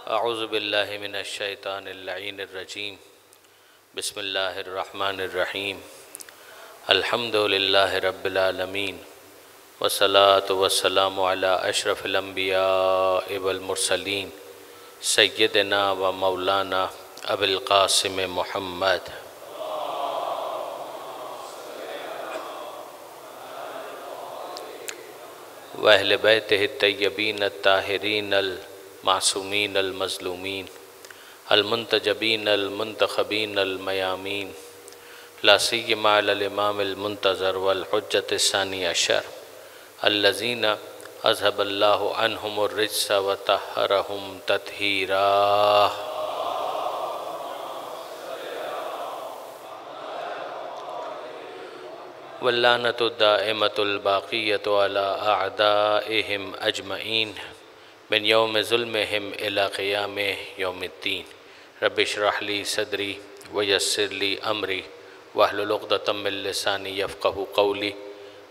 अऊज़ु बिल्लाहि मिनश शैतानिर लईनिर रजीम। बिस्मिल्लाहिर रहमानिर रहीम। अल्हम्दुलिल्लाहि रब्बिल आलमीन वस्सलातु वस्सलामु अला अशरफिल अंबियाइ वल मुरसलीन सय्यिदिना व मौलाना अबुल क़ासिम मुहम्मद व अहले बैतिहि तय्यबीन अत्ताहिरीन अल मासूमीन अल मज़लूमीन अल मुंतजबीन अल मुंतखबीन अल मयामीन ला सिय्यमा अल इमाम अल मुंतज़र वल हुज्जत सानी अशर अल्लज़ीना अज़हबल्लाहु अन्हुमुर रिज्स व तहहरहुम तत्हीरा। वल्लानतु दाइमतुल बाक़ियतु अला अअदाइहिम अजमईन मिन यौम ज़ुल्मिहिम इला क़ियाम यौमिद्दीन। रब्बि इश्रह ली सदरी व यस्सिर ली अमरी वहलुल उक़दतम मिन लिसानी यफ़क़हू क़ौली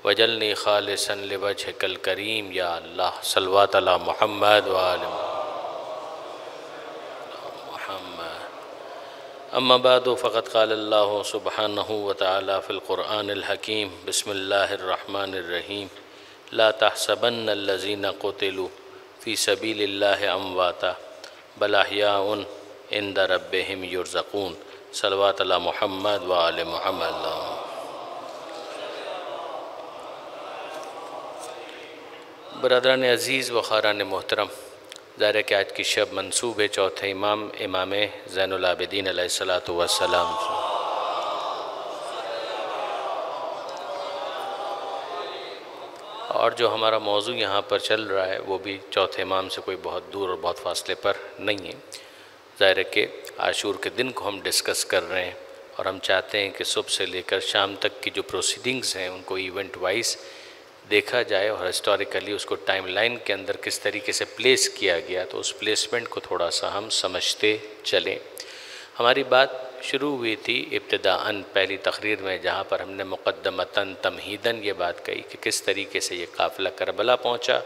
वजअल्नी ख़ालिसन लिवजहिकल करीम। या अल्लाह सल्लल्लाहु अला मुहम्मद व आलि मुहम्मद। अम्मा बादु फ़क़द क़ालल्लाहु सुब्हानहु व तआला फ़िल क़ुरआनिल हकीम। बिस्मिल्लाहिर रहमानिर रहीम। ला तहसबन्नल्लज़ीना क़ुतिलू फ़ी सबीलिल्लाहि अमवाता बल अहयाउन इंद रब्बिहिम युरज़क़ून। सल्लल्लाहु अला मुहम्मद व आलि मुहम्मद। बरदरान अज़ीज़ व ख़ारान मोहतरम, ज़ाहिर है कि आज की शब मंसूब है चौथे इमाम इमाम ज़ैनुल आबिदीन अलैहिस्सलातु वस्सलाम। और जो हमारा मौजू यहाँ पर चल रहा है वो भी चौथे इमाम से कोई बहुत दूर और बहुत फासले पर नहीं है। ज़ाहिर है कि आशूर के दिन को हम डिस्कस कर रहे हैं और हम चाहते हैं कि सुबह से लेकर शाम तक की जो प्रोसीडिंग्स हैं उनको इवेंट वाइज देखा जाए और हिस्टोरिकली उसको टाइमलाइन के अंदर किस तरीके से प्लेस किया गया, तो उस प्लेसमेंट को थोड़ा सा हम समझते चलें। हमारी बात शुरू हुई थी इब्तिदाअन पहली तकरीर में, जहाँ पर हमने मुक़द्दमतन तमहीदन ये बात कही कि किस तरीके से ये काफ़िला करबला पहुँचा,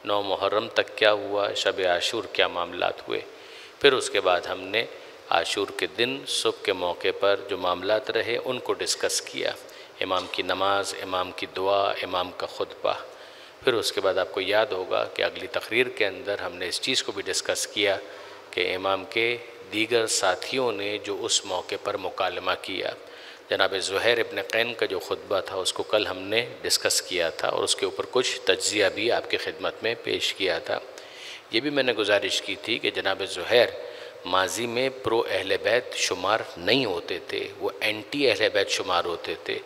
9 मुहर्रम तक क्या हुआ, शब आशूर क्या मामलात हुए। फिर उसके बाद हमने आशूर के दिन सुबह के मौके पर जो मामलात रहे उनको डिस्कस किया, इमाम की नमाज, इमाम की दुआ, इमाम का खुतबा। फिर उसके बाद आपको याद होगा कि अगली तकरीर के अंदर हमने इस चीज़ को भी डिस्कस किया कि इमाम के दीगर साथियों ने जो उस मौके पर मुकालमा किया, जनाब ज़ुहैर इब्न क़ैन का जो खुतबा था उसको कल हमने डिस्कस किया था और उसके ऊपर कुछ तज्ज़िया भी आपकी खिदमत में पेश किया था। ये भी मैंने गुजारिश की थी कि जनाब ज़ुहैर माजी में प्रो अहले बैत शुमार नहीं होते थे, वो एंटी अहले बैत शुमार होते थे।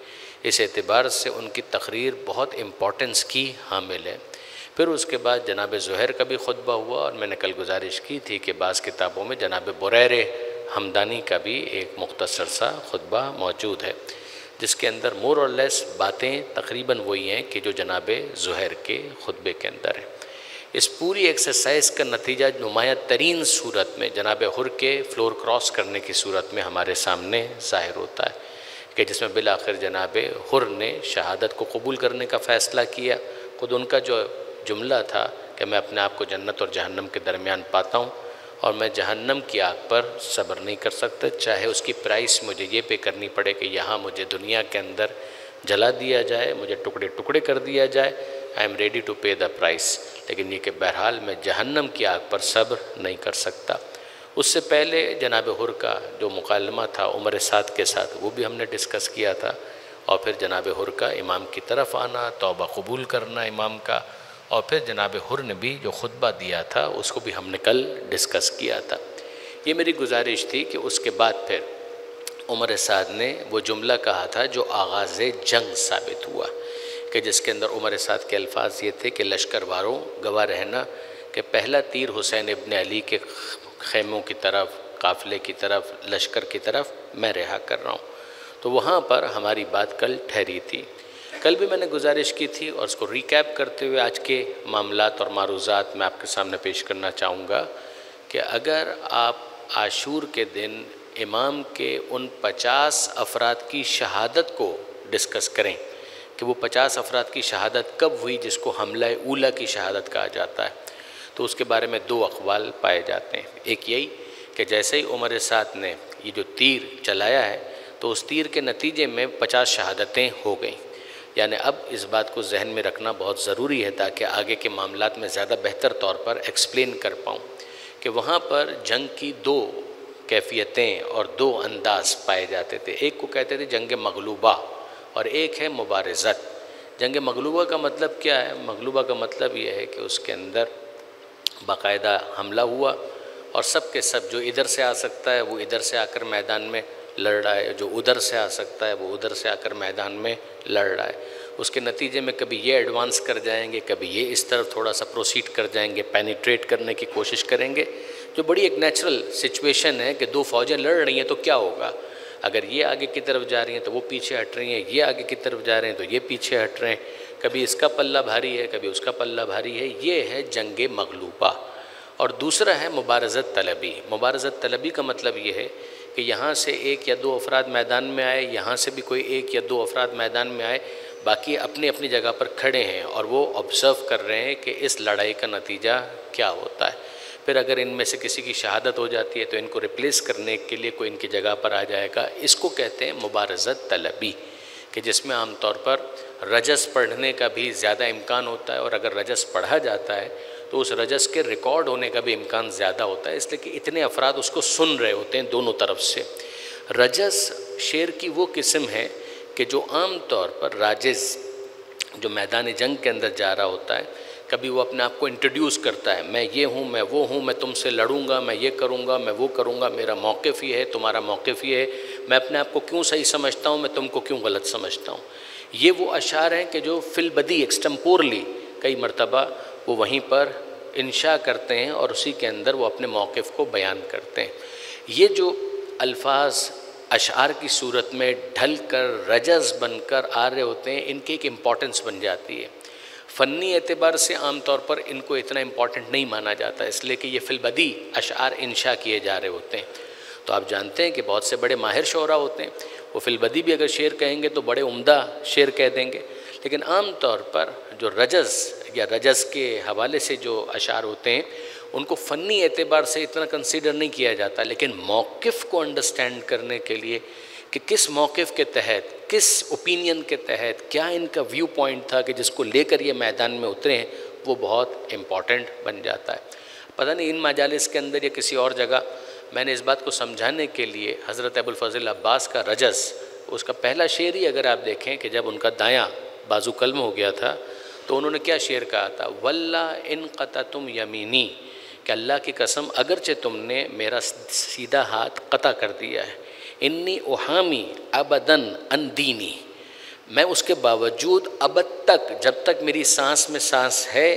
इस एतबार से उनकी तकरीर बहुत इम्पोर्टेंस की हामिल है। फिर उसके बाद जनाब ज़ुहैर का भी खुतबा हुआ और मैंने कल गुजारिश की थी कि बाज़ किताबों में जनाब बुरैर हमदानी का भी एक मुख्तसर सा खुतबा मौजूद है, जिसके अंदर मोर और लेस बातें तकरीबन वही हैं कि जो जनाब ज़ुहैर के खुतबे के अंदर है। इस पूरी एक्सरसाइज का नतीजा नुमाया तरीन सूरत में जनाब हुर के फ्लोर क्रॉस करने की सूरत में हमारे सामने ज़ाहिर होता है कि जिसमें बिल आखिर जनाब हुर ने शहादत को कबूल करने का फ़ैसला किया। खुद उनका जो जुमला था कि मैं अपने आप को जन्नत और जहन्नम के दरमियान पाता हूँ और मैं जहन्नम की आग पर सब्र नहीं कर सकता, चाहे उसकी प्राइस मुझे ये पे करनी पड़े कि यहाँ मुझे दुनिया के अंदर जला दिया जाए, मुझे टुकड़े टुकड़े कर दिया जाए, आई एम रेडी टू पे द प्राइस, लेकिन ये कि बहरहाल मैं जहन्नम की आग पर सब्र नहीं कर सकता। उससे पहले जनाब हुर का जो मुकालमा था उमर साद के साथ वो भी हमने डिस्कस किया था, और फिर जनाब हुर का इमाम की तरफ आना, तौबा कबूल करना इमाम का, और फिर जनाब हुर ने भी जो खुतबा दिया था उसको भी हमने कल डिस्कस किया था। ये मेरी गुजारिश थी कि उसके बाद फिर उमर साद ने वो जुमला कहा था जो आगाज़ जंग साबित हुआ, कि जिसके अंदर उमर साद के अल्फाज ये थे कि लश्कर वारों गवाह रहना कि पहला तीर हुसैन इब्न अली के खैमों की तरफ, काफ़िले की तरफ, लश्कर की तरफ मैं रिहा कर रहा हूँ। तो वहाँ पर हमारी बात कल ठहरी थी। कल भी मैंने गुजारिश की थी और उसको रिकैप करते हुए आज के मामलात और मारूज़ात मैं आपके सामने पेश करना चाहूँगा कि अगर आप आशूर के दिन इमाम के उन 50 अफराद की शहादत को डिस्कस करें कि वो 50 अफराद की शहादत कब हुई जिसको हमला ऊला की शहादत कहा जाता है, तो उसके बारे में दो अक़वाल पाए जाते हैं। एक यही कि जैसे ही उमर साद ने ये जो तीर चलाया है तो उस तीर के नतीजे में 50 शहादतें हो गई। यानी अब इस बात को जहन में रखना बहुत ज़रूरी है ताकि आगे के मामलात में ज़्यादा बेहतर तौर पर एक्सप्लेन कर पाऊँ कि वहाँ पर जंग की दो कैफियतें और दो अंदाज पाए जाते थे। एक को कहते थे जंग मगलूबा और एक है मुबारज़त। जंग मगलूबा का मतलब क्या है? मगलूबा का मतलब ये है कि उसके अंदर बाकायदा हमला हुआ और सब के सब जो इधर से आ सकता है वो इधर से आकर मैदान में लड़ रहा है, जो उधर से आ सकता है वो उधर से आकर मैदान में लड़ रहा है। उसके नतीजे में कभी ये एडवांस कर जाएंगे, कभी ये इस तरफ थोड़ा सा प्रोसीड कर जाएंगे, पेनिट्रेट करने की कोशिश करेंगे, जो बड़ी एक नेचुरल सिचुएशन है कि दो फौजें लड़ रही हैं तो क्या होगा। अगर ये आगे की तरफ जा रही हैं तो वो पीछे हट रही हैं, ये आगे की तरफ जा रहे हैं तो ये पीछे हट रहे हैं, कभी इसका पल्ला भारी है कभी उसका पल्ला भारी है। ये है जंग मगलूबा। और दूसरा है मुबारज़त तलबी। मुबारज़त तलबी का मतलब ये है कि यहाँ से एक या दो अफराद मैदान में आए, यहाँ से भी कोई एक या दो अफराद मैदान में आए, बाकी अपनी अपनी जगह पर खड़े हैं और वो ऑब्ज़र्व कर रहे हैं कि इस लड़ाई का नतीजा क्या होता है। फिर अगर इनमें से किसी की शहादत हो जाती है तो इनको रिप्लेस करने के लिए कोई इनकी जगह पर आ जाएगा। इसको कहते हैं मुबारज़त तलबी, कि जिसमें आमतौर पर रजस पढ़ने का भी ज़्यादा इम्कान होता है और अगर रजस पढ़ा जाता है तो उस रजस के रिकॉर्ड होने का भी इम्कान ज़्यादा होता है, इसलिए कि इतने अफराद उसको सुन रहे होते हैं दोनों तरफ से। रजस शेर की वो किस्म है कि जो आम तौर पर राजिज़ जो मैदान जंग के अंदर जा रहा होता है, कभी वो अपने आप को इंट्रोड्यूस करता है, मैं ये हूँ, मैं वो हूँ, मैं तुमसे लड़ूंगा, मैं ये करूँगा, मैं वो करूँगा, मेरा मौक़िफ़ ये है, तुम्हारा मौक़िफ़ ये है, मैं अपने आप को क्यों सही समझता हूँ, मैं तुमको क्यों गलत समझता हूँ। ये वो अशार हैं कि जो फिलबदी एक्सटेम्पोरली कई मरतबा वो वहीं पर इंशा करते हैं और उसी के अंदर वो अपने मौक़िफ़ को बयान करते हैं। ये जो अल्फाज अशार की सूरत में ढल कर रजस बनकर आ रहे होते हैं, इनकी एक इम्पॉर्टेंस बन जाती है। फ़न्नी एतबार से आम तौर पर इनको इतना इम्पॉर्टेंट नहीं माना जाता, इसलिए कि ये फिलबदी अशार इंशा किए जा रहे होते हैं। तो आप जानते हैं कि बहुत से बड़े माहिर शोरा होते हैं, वो फिलबदी भी अगर शेर कहेंगे तो बड़े उम्दा शेर कह देंगे, लेकिन आम तौर पर जो रजस या रजस के हवाले से जो अशार होते हैं उनको फ़न्नी एतबार से इतना कंसीडर नहीं किया जाता, लेकिन मौक़िफ़ को अंडरस्टैंड करने के लिए कि किस मौक़िफ़ के तहत, किस ओपिनियन के तहत, क्या इनका व्यू पॉइंट था कि जिसको लेकर ये मैदान में उतरे हैं, वो बहुत इम्पॉर्टेंट बन जाता है। पता नहीं इन मजालिस के अंदर या किसी और जगह मैंने इस बात को समझाने के लिए हज़रत अबुल फ़ज़ल अब्बास का रजस, उसका पहला शेर ही अगर आप देखें कि जब उनका दायां बाजू कल्म हो गया था तो उन्होंने क्या शेर कहा था, वल्ला इन क़तअतुम यमीनी, कि अल्लाह की कसम अगरचे तुमने मेरा सीधा हाथ क़ता कर दिया है, इन्नी उहामी अबदन अन दीनी, मैं उसके बावजूद अबद तक, जब तक मेरी सांस में सांस है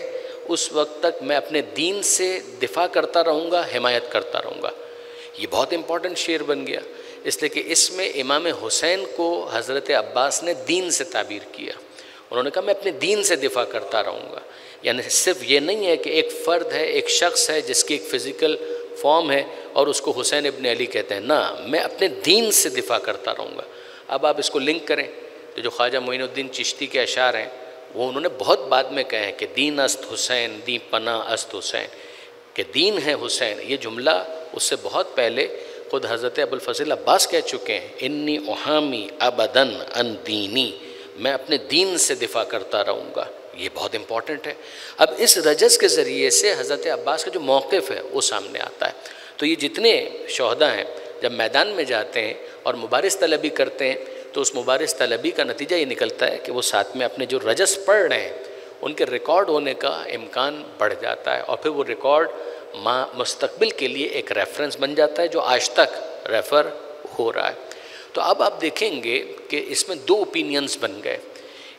उस वक्त तक मैं अपने दीन से दिफा करता रहूँगा, हिमायत करता रहूँगा। ये बहुत इम्पॉर्टेंट शेर बन गया, इसलिए कि इसमें इमाम हुसैन को हज़रत अब्बास ने दीन से ताबीर किया। उन्होंने कहा मैं अपने दीन से दिफा करता रहूँगा, यानी सिर्फ ये नहीं है कि एक फ़र्द है, एक शख्स है जिसकी एक फ़िज़िकल फॉर्म है और उसको हुसैन इब्न अली कहते हैं, ना, मैं अपने दीन से दिफा करता रहूँगा। अब आप इसको लिंक करें तो जो ख्वाजा मोइनुद्दीन चिश्ती के अशार हैं वो उन्होंने बहुत बाद में कहे हैं कि दीन अस्त हुसैन, दी पना अस्त हुसैन, कि दीन है हुसैन। ये जुमला उससे बहुत पहले ख़ुद हज़रत अबुल फ़ज़ल अब्बास कह चुके हैं, इन्नी उहामी अबदन अन दीनी, मैं अपने दीन से दिफा करता रहूँगा। ये बहुत इम्पॉर्टेंट है। अब इस रजस के ज़रिए से हज़रत अब्बास का जो मौक़िफ़ है वो सामने आता है। तो ये जितने शोहदा हैं जब मैदान में जाते हैं और मुबारिज़ तलबी करते हैं तो उस मुबारिज़ तलबी का नतीजा ये निकलता है कि वो साथ में अपने जो रजस पढ़ रहे हैं उनके रिकॉर्ड होने का इम्कान बढ़ जाता है और फिर वो रिकॉर्ड मुस्तक़बिल के लिए एक रेफरेंस बन जाता है जो आज तक रेफ़र हो रहा है। तो अब आप देखेंगे कि इसमें दो ओपिनियंस बन गए।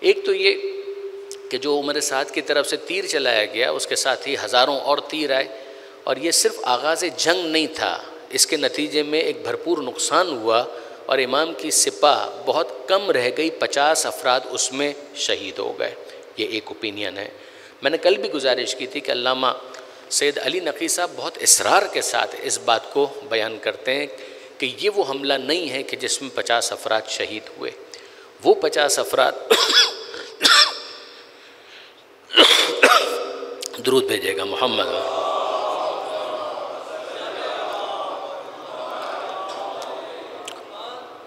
एक तो ये कि जो उमर साद की तरफ से तीर चलाया गया उसके साथ ही हज़ारों और तीर आए और ये सिर्फ आगाज़ जंग नहीं था, इसके नतीजे में एक भरपूर नुकसान हुआ और इमाम की सिपाह बहुत कम रह गई, 50 अफराद उसमें शहीद हो गए। ये एक ओपिनियन है। मैंने कल भी गुजारिश की थी कि अल्लामा सैयद अली नक़ी साहब बहुत इसरार के साथ इस बात को बयान करते हैं कि ये वो हमला नहीं है कि जिसमें 50 अफराद शहीद हुए। वो 50 अफराद दुरूद भेजेगा मोहम्मद।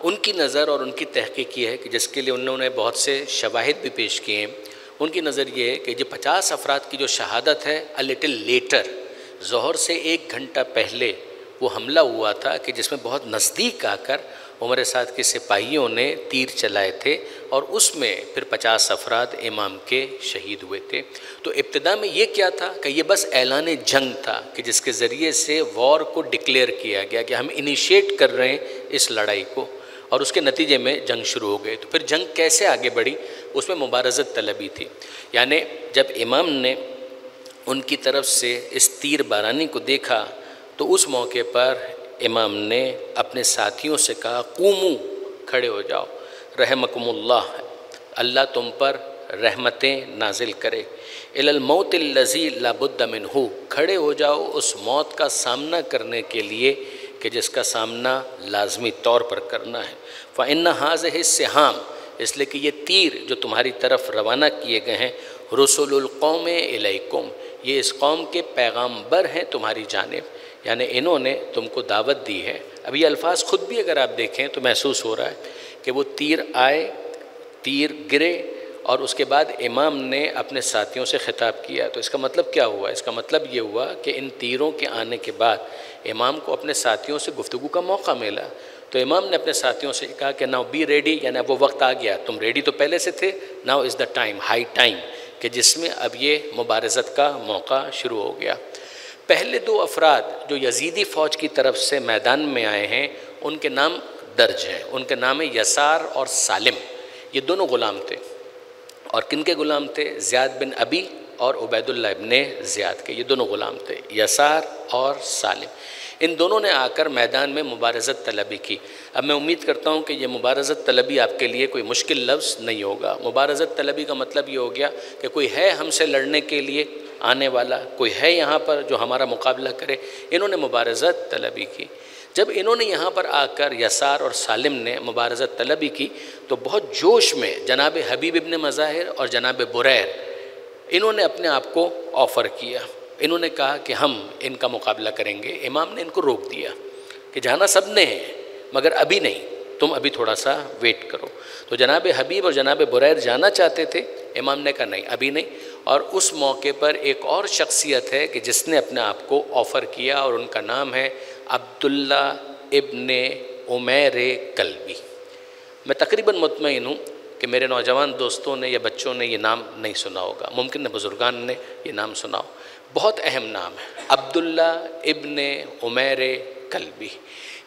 उनकी नज़र और उनकी तहकीक ये है कि जिसके लिए उन्होंने बहुत से शवाहिद भी पेश किए हैं। उनकी नज़र ये है कि जो 50 अफराद की जो शहादत है, अ लिटिल लेटर, ज़ोहर से 1 घंटा पहले वो हमला हुआ था कि जिसमें बहुत नज़दीक आकर उमर साद के सिपाहियों ने तीर चलाए थे और उसमें फिर 50 अफराद इमाम के शहीद हुए थे। तो इब्तिदा में ये क्या था कि ये बस ऐलान जंग था कि जिसके ज़रिए से वॉर को डिक्लेयर किया गया कि हम इनिशिएट कर रहे हैं इस लड़ाई को, और उसके नतीजे में जंग शुरू हो गई। तो फिर जंग कैसे आगे बढ़ी, उसमें मुबारज़त तलबी थी। यानी जब इमाम ने उनकी तरफ से इस तीर बारानी को देखा तो उस मौके पर इमाम ने अपने साथियों से कहा, क़ूमू, खड़े हो जाओ, रहमकुमुल्लाह, अल्लाह तुम पर रहमतें नाजिल करे, इलल मौतिल्लज़ी ला बुद्द मिन्हु, खड़े हो जाओ उस मौत का सामना करने के लिए कि जिसका सामना लाजमी तौर पर करना है। फ़इन्ना हाज़िहि सिहाम, इसलिए कि ये तीर जो तुम्हारी तरफ रवाना किए गए हैं, रसूलुल कौम इलैकुम, ये इस कौम के पैगाम्बर हैं तुम्हारी जानिब, यानी इन्होंने तुमको दावत दी है। अब ये अल्फाज ख़ुद भी अगर आप देखें तो महसूस हो रहा है कि वो तीर आए, तीर गिरे और उसके बाद इमाम ने अपने साथियों से ख़िताब किया। तो इसका मतलब क्या हुआ? इसका मतलब ये हुआ कि इन तीरों के आने के बाद इमाम को अपने साथियों से गुफ्तगू का मौका मिला। तो इमाम ने अपने साथियों से कहा कि नाउ बी रेडी, यानी वो वक्त आ गया, तुम रेडी तो पहले से थे, now is the time, high time, कि जिसमें अब ये मुबारज़त का मौका शुरू हो गया। पहले 2 अफराद जो यजीदी फ़ौज की तरफ से मैदान में आए हैं उनके नाम दर्ज हैं। उनके नाम है यसार और सालिम। ये दोनों ग़ुलाम थे। और किन के ग़ुलाम थे? ज़ियाद बिन अबी और उबैदुल्लाह इब्ने ज़ियाद के, ये दोनों ग़ुलाम थे, यसार और सालिम। इन दोनों ने आकर मैदान में मुबारज़त तलबी की। अब मैं उम्मीद करता हूँ कि ये मुबारज़त तलबी आपके लिए कोई मुश्किल लफ्ज़ नहीं होगा। मुबारज़त तलबी का मतलब ये हो गया कि कोई है हमसे लड़ने के लिए आने वाला, कोई है यहाँ पर जो हमारा मुकाबला करे। इन्होंने मुबारज़त तलबी की। जब इन्होंने यहाँ पर आकर यसार और सालिम ने मुबारज़त तलबी की तो बहुत जोश में जनाब हबीब इब्न मज़ाहिर और जनाब बुरैर, इन्होंने अपने आप को ऑफ़र किया। इन्होंने कहा कि हम इनका मुकाबला करेंगे। इमाम ने इनको रोक दिया कि जाना सब ने है मगर अभी नहीं, तुम अभी थोड़ा सा वेट करो। तो जनाब हबीब और जनाब बुरैर जाना चाहते थे, इमाम ने कहा नहीं, अभी नहीं। और उस मौके पर एक और शख्सियत है कि जिसने अपने आप को ऑफ़र किया और उनका नाम है अब्दुल्ला इब्ने उमैर कल्बी। मैं तकरीबन मुतमईन हूँ कि मेरे नौजवान दोस्तों ने या बच्चों ने ये नाम नहीं सुना होगा, मुमकिन है बुज़ुर्गान ने ये नाम सुना हो। बहुत अहम नाम है, अब्दुल्ला इब्ने उमैर कल्बी।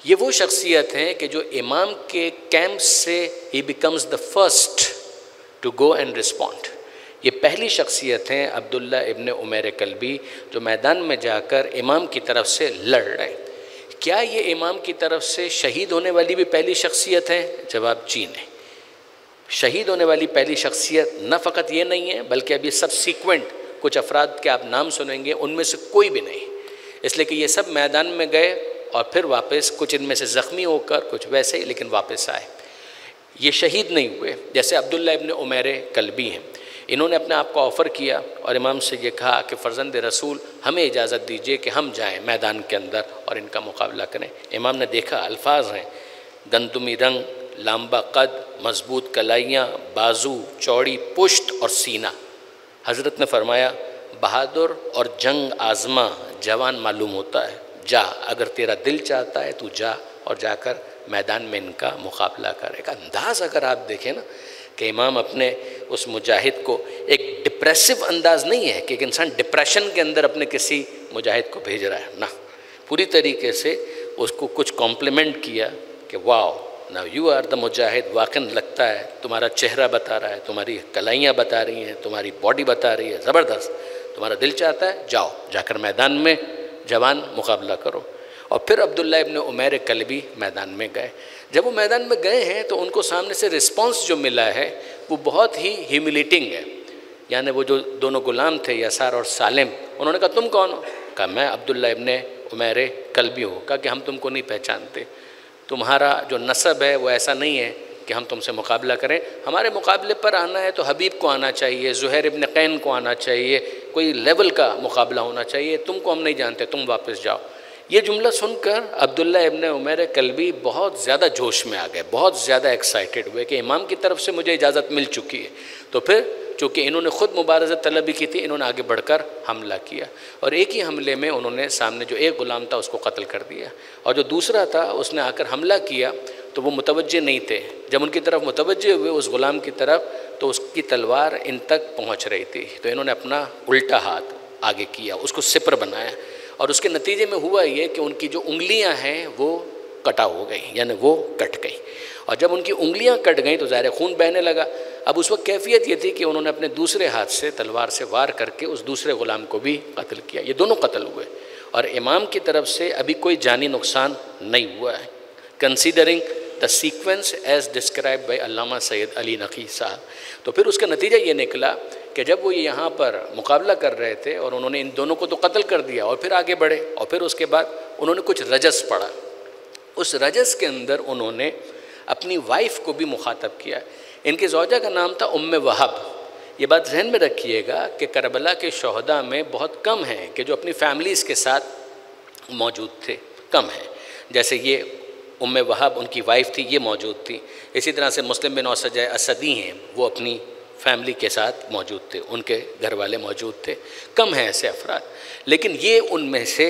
ये वो शख्सियत हैं कि जो इमाम के कैंप से ही becomes the first to go and respond. ये पहली शख्सियत हैं अब्दुल्ला इब्ने उमैर कल्बी जो मैदान में जाकर इमाम की तरफ से लड़ रहे। क्या ये इमाम की तरफ से शहीद होने वाली भी पहली शख्सियत है? जवाब जी नहीं। शहीद होने वाली पहली शख्सियत न फ़कत ये नहीं है बल्कि अभी सबसीक्वेंट कुछ अफराद के आप नाम सुनेंगे, उनमें से कोई भी नहीं। इसलिए कि ये सब मैदान में गए और फिर वापस, कुछ इनमें से ज़ख्मी होकर, कुछ वैसे ही, लेकिन वापस आए। ये शहीद नहीं हुए। जैसे अब्दुल्ला इब्ने उमैर कल्बी हैं, इन्होंने अपने आप को ऑफ़र किया और इमाम से ये कहा कि फ़र्जंद रसूल हमें इजाज़त दीजिए कि हम जाएं मैदान के अंदर और इनका मुकाबला करें। इमाम ने देखा, अल्फाज हैं, गंदुमी रंग, लांबा कद, मजबूत कलाइयाँ, बाजू, चौड़ी पुश्त और सीना। हज़रत ने फरमाया, बहादुर और जंग आज़मा जवान मालूम होता है, जा, अगर तेरा दिल चाहता है तू जा और जाकर मैदान में इनका मुकाबला करेगा। अंदाज़ अगर आप देखें ना कि इमाम अपने उस मुजाहिद को, एक डिप्रेसिव अंदाज़ नहीं है कि एक इंसान डिप्रेशन के अंदर अपने किसी मुजाहिद को भेज रहा है ना, पूरी तरीके से उसको कुछ कॉम्प्लीमेंट किया कि wow now you are the मुजाहिद। वाकई लगता है, तुम्हारा चेहरा बता रहा है, तुम्हारी कलाइयाँ बता रही हैं, तुम्हारी बॉडी बता रही है, ज़बरदस्त, तुम्हारा दिल चाहता है, जाओ, जाकर मैदान में जवान मुकाबला करो। और फिर अब्दुल्ला इब्ने उमैर कल्बी मैदान में गए। जब वो मैदान में गए हैं तो उनको सामने से रिस्पॉन्स जो मिला है वो बहुत ही ह्यूमिलेटिंग है। यानी वो जो दोनों गुलाम थे यसार और सालिम, उन्होंने कहा तुम कौन हो? कहा मैं अब्दुल्ला इब्ने उमैर कल्बी हूँ। कहा कि हम तुमको नहीं पहचानते, तुम्हारा जो नसब है वो ऐसा नहीं है कि हम तुमसे मुकाबला करें, हमारे मुकाबले पर आना है तो हबीब को आना चाहिए, ज़ुहैर इब्न कैन को आना चाहिए, कोई लेवल का मुकाबला होना चाहिए, तुमको हम नहीं जानते, तुम वापस जाओ। ये जुमला सुनकर अब्दुल्ला इब्न उमैर कल्बी बहुत ज़्यादा जोश में आ गए, बहुत ज़्यादा एक्साइटेड हुए कि इमाम की तरफ से मुझे इजाज़त मिल चुकी है। तो फिर चूँकि इन्होंने ख़ुद मुबारज़त तलबी की थी, इन्होंने आगे बढ़कर हमला किया और एक ही हमले में उन्होंने सामने जो एक ग़ुलाम था उसको कत्ल कर दिया, और जो दूसरा था उसने आकर हमला किया तो वो मुतवज्जे नहीं थे। जब उनकी तरफ मुतवज्जे हुए उस ग़ुलाम की तरफ, तो उसकी तलवार इन तक पहुँच रही थी, तो इन्होंने अपना उल्टा हाथ आगे किया, उसको सिपर बनाया, और उसके नतीजे में हुआ ये कि उनकी जो उंगलियां हैं वो कटा हो गई, यानी वो कट गई। और जब उनकी उंगलियां कट गई तो ज़ाहिर खून बहने लगा। अब उस वक्त कैफियत ये थी कि उन्होंने अपने दूसरे हाथ से तलवार से वार करके उस दूसरे ग़ुलाम को भी कत्ल किया। ये दोनों कत्ल हुए और इमाम की तरफ से अभी कोई जानी नुकसान नहीं हुआ है, considering the sequence as describe by Allama Syed Ali Naqi Sahab. तो फिर उसका नतीजा ये निकला कि जब वो यहाँ पर मुकाबला कर रहे थे और उन्होंने इन दोनों को तो कत्ल कर दिया और फिर आगे बढ़े, और फिर उसके बाद उन्होंने कुछ रजस पढ़ा। उस रजस के अंदर उन्होंने अपनी वाइफ को भी मुखातब किया। इनके ज़ौजा का नाम था उम्मे वहब। ये बात ज़हन में रखिएगा कि करबला के शहदा में बहुत कम हैं कि जो अपनी फैमिलीज़ के साथ मौजूद थे, कम हैं। जैसे ये उम्मे वहब उनकी वाइफ थी, ये मौजूद थी। इसी तरह से मुस्लिम बिन औसजा असदी हैं, वो अपनी फैमिली के साथ मौजूद थे, उनके घर वाले मौजूद थे। कम हैं ऐसे अफराद, लेकिन ये उनमें से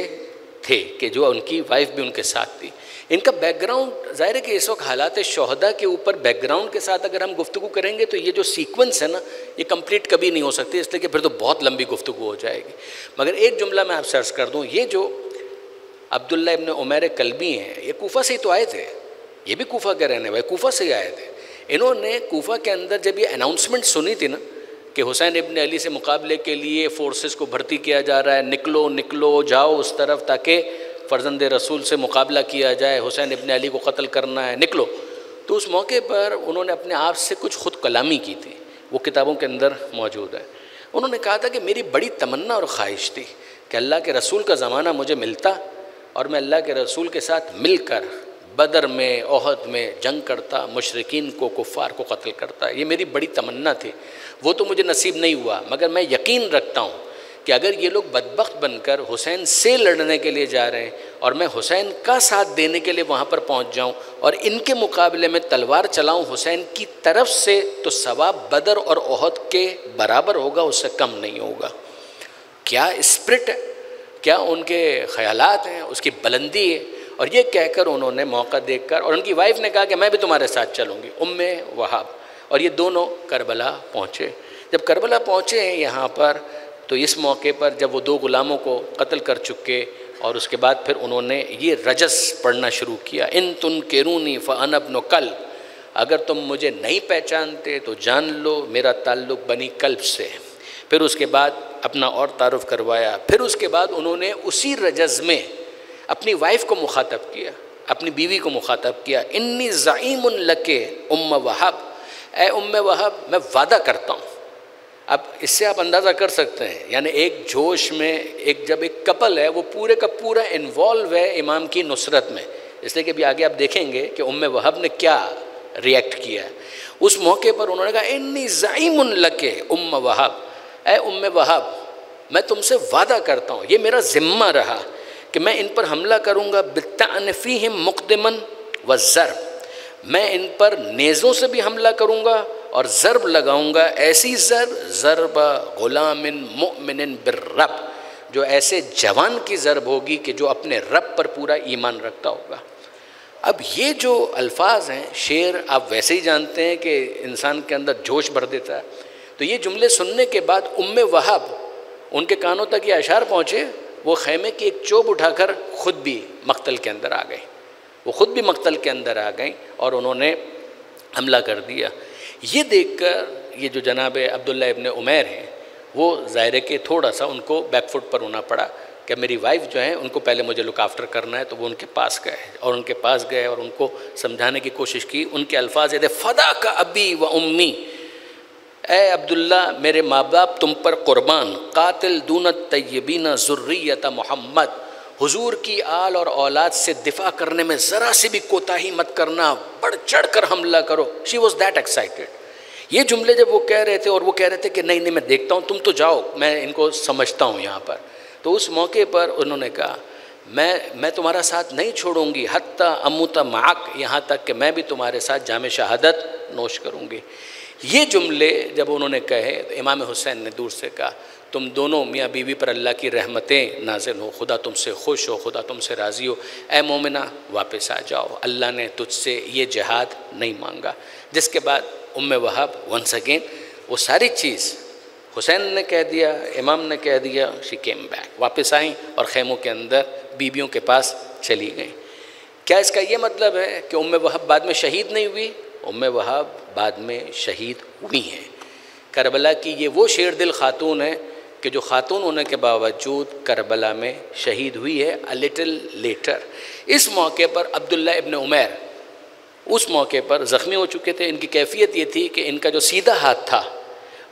थे कि जो उनकी वाइफ भी उनके साथ थी। इनका बैकग्राउंड ज़ाहिर है कि इस वक्त हालात शहदा के ऊपर बैकग्राउंड के साथ अगर हम गुफ्तगू करेंगे तो ये जो सीक्वेंस है ना, ये कंप्लीट कभी नहीं हो सकती, इसलिए कि फिर तो बहुत लंबी गुफ्तगू हो जाएगी। मगर एक जुमला मैं आपसे अर्ज़ कर दूँ, ये जो अब्दुल्ला इब्न उमैर कल्बी हैं, ये कूफा से ही तो आए थे, ये भी कूफा के रहने वाले, कूफा से ही आए थे। इन्होंने कूफा के अंदर जब ये अनाउंसमेंट सुनी थी ना कि हुसैन इब्न अली से मुकाबले के लिए फ़ोर्सेस को भर्ती किया जा रहा है, निकलो निकलो जाओ उस तरफ ताकि फ़र्जंद रसूल से मुकाबला किया जाए, हुसैन इब्न अली को कत्ल करना है, निकलो। तो उस मौके पर उन्होंने अपने आप से कुछ ख़ुद कलामी की थी, वो किताबों के अंदर मौजूद है। उन्होंने कहा था कि मेरी बड़ी तमन्ना और ख्वाहिश थी कि अल्लाह के रसूल का ज़माना मुझे मिलता और मैं अल्लाह के रसूल के साथ मिलकर बदर में, ओहद में जंग करता, मुशरिकीन को, कुफ़ार को कत्ल करता। ये मेरी बड़ी तमन्ना थी, वो तो मुझे नसीब नहीं हुआ। मगर मैं यकीन रखता हूँ कि अगर ये लोग बदबख्त बनकर हुसैन से लड़ने के लिए जा रहे हैं और मैं हुसैन का साथ देने के लिए वहाँ पर पहुँच जाऊँ और इनके मुकाबले में तलवार चलाऊँ हुसैन की तरफ से, तो सवाब बदर और ओहद के बराबर होगा, उससे कम नहीं होगा। क्या स्पिरिट है, क्या उनके ख़यालात हैं, उसकी बुलंदी है। और ये कहकर उन्होंने मौका देखकर, और उनकी वाइफ ने कहा कि मैं भी तुम्हारे साथ चलूँगी, उम्मे वहाब। और ये दोनों करबला पहुँचे। जब करबला पहुँचे हैं यहाँ पर, तो इस मौके पर जब वो दो ग़ुलामों को कत्ल कर चुके और उसके बाद फिर उन्होंने ये रजस पढ़ना शुरू किया, इन तुनकिरूनी फ़अना इब्नु कल्ब, अगर तुम मुझे नहीं पहचानते तो जान लो मेरा ताल्लुक़ बनी कल्ब से है। फिर उसके बाद अपना और तारुफ़ करवाया। फिर उसके बाद उन्होंने उसी रजज़ में अपनी वाइफ को मुखातब किया, अपनी बीवी को मुखातब किया, इन्नी ज़ईमुन लके उम्म वहब, ए उम्म वहब मैं वादा करता हूँ। अब इससे आप अंदाज़ा कर सकते हैं, यानी एक जोश में जब एक कपल है वो पूरे का पूरा इन्वॉल्व है इमाम की नुसरत में, इसलिए कि अभी आगे आप देखेंगे कि उम्मे वहब ने क्या रिएक्ट किया। उस मौके पर उन्होंने कहा इन्नी ज़ईमुन लके उम्म वहब, ए उम्मे वहब मैं तुमसे वादा करता हूँ, ये मेरा ज़िम्मा रहा कि मैं इन पर हमला करूँगा, बित्तान फ़ीहिम मुक़दिमन व ज़र्ब, मैं इन पर नेज़ों से भी हमला करूँगा और ज़र्ब लगाऊँगा, ऐसी ज़र्ब ग़ुलामिन मुअमिनिन बिर्रब, जो ऐसे जवान की ज़र्ब होगी कि जो अपने रब पर पूरा ईमान रखता होगा। अब ये जो अल्फाज हैं, शेर आप वैसे ही जानते हैं कि इंसान के अंदर जोश भर देता है। तो ये जुमले सुनने के बाद उम्मे वहब, उनके कानों तक ये अशार पहुँचे, वो खैमे की एक चोब उठाकर ख़ुद भी मक़तल के अंदर आ गए। वो ख़ुद भी मक़तल के अंदर आ गई और उन्होंने हमला कर दिया। ये देखकर ये जो जनाब अब्दुल्ला इब्न उमैर हैं, वो ज़ाहिर है कि थोड़ा सा उनको बैकफुट पर होना पड़ा कि मेरी वाइफ जो है उनको पहले मुझे लुक आफ्टर करना है। तो वो उनके पास गए और उनके पास गए और उनको समझाने की कोशिश की। उनके अल्फाज ये थे, फ़दा का अबी व उम्मी, ए अब्दुल्ला मेरे माँ बाप तुम पर क़ुरबान, कातिल दूनत तय्यबीना ज़ुर्रियत मोहम्मद, हुजूर की आल और औलाद से दिफा करने में ज़रा सी भी कोताही मत करना, बढ़ चढ़ कर हमला करो। She was that excited. ये जुमले जब वो कह रहे थे और वो कह रहे थे कि नहीं नहीं मैं देखता हूँ, तुम तो जाओ, मैं इनको समझता हूँ यहाँ पर। तो उस मौके पर उन्होंने कहा मैं तुम्हारा साथ नहीं छोड़ूंगी, हत्ता अमुता माक, यहाँ तक कि मैं भी तुम्हारे साथ जामे शहादत नोश करूँगी। ये जुमले जब उन्होंने कहे तो इमाम हुसैन ने दूर से कहा तुम दोनों मियाँ बीवी पर अल्लाह की रहमतें नाज़िल हो, खुदा तुमसे खुश हो, खुदा तुमसे राज़ी हो, ए मोमिना वापस आ जाओ, अल्लाह ने तुझसे ये जिहाद नहीं मांगा। जिसके बाद उम्मे वहाब वंस अगेन वो सारी चीज़ हुसैन ने कह दिया, इमाम ने कह दिया, शी केम बैक, वापस आई और ख़ैमों के अंदर बीबियों के पास चली गई। क्या इसका ये मतलब है कि उम्मे वहाब बाद में शहीद नहीं हुई? उम्मे वहाब बाद में शहीद हुई हैं। करबला की ये वो शेर दिल खातून है कि जो खातून होने के बावजूद करबला में शहीद हुई है अ लिटिल लेटर। इस मौके पर अब्दुल्ला इब्न उमैर उस मौके पर ज़ख्मी हो चुके थे। इनकी कैफियत ये थी कि इनका जो सीधा हाथ था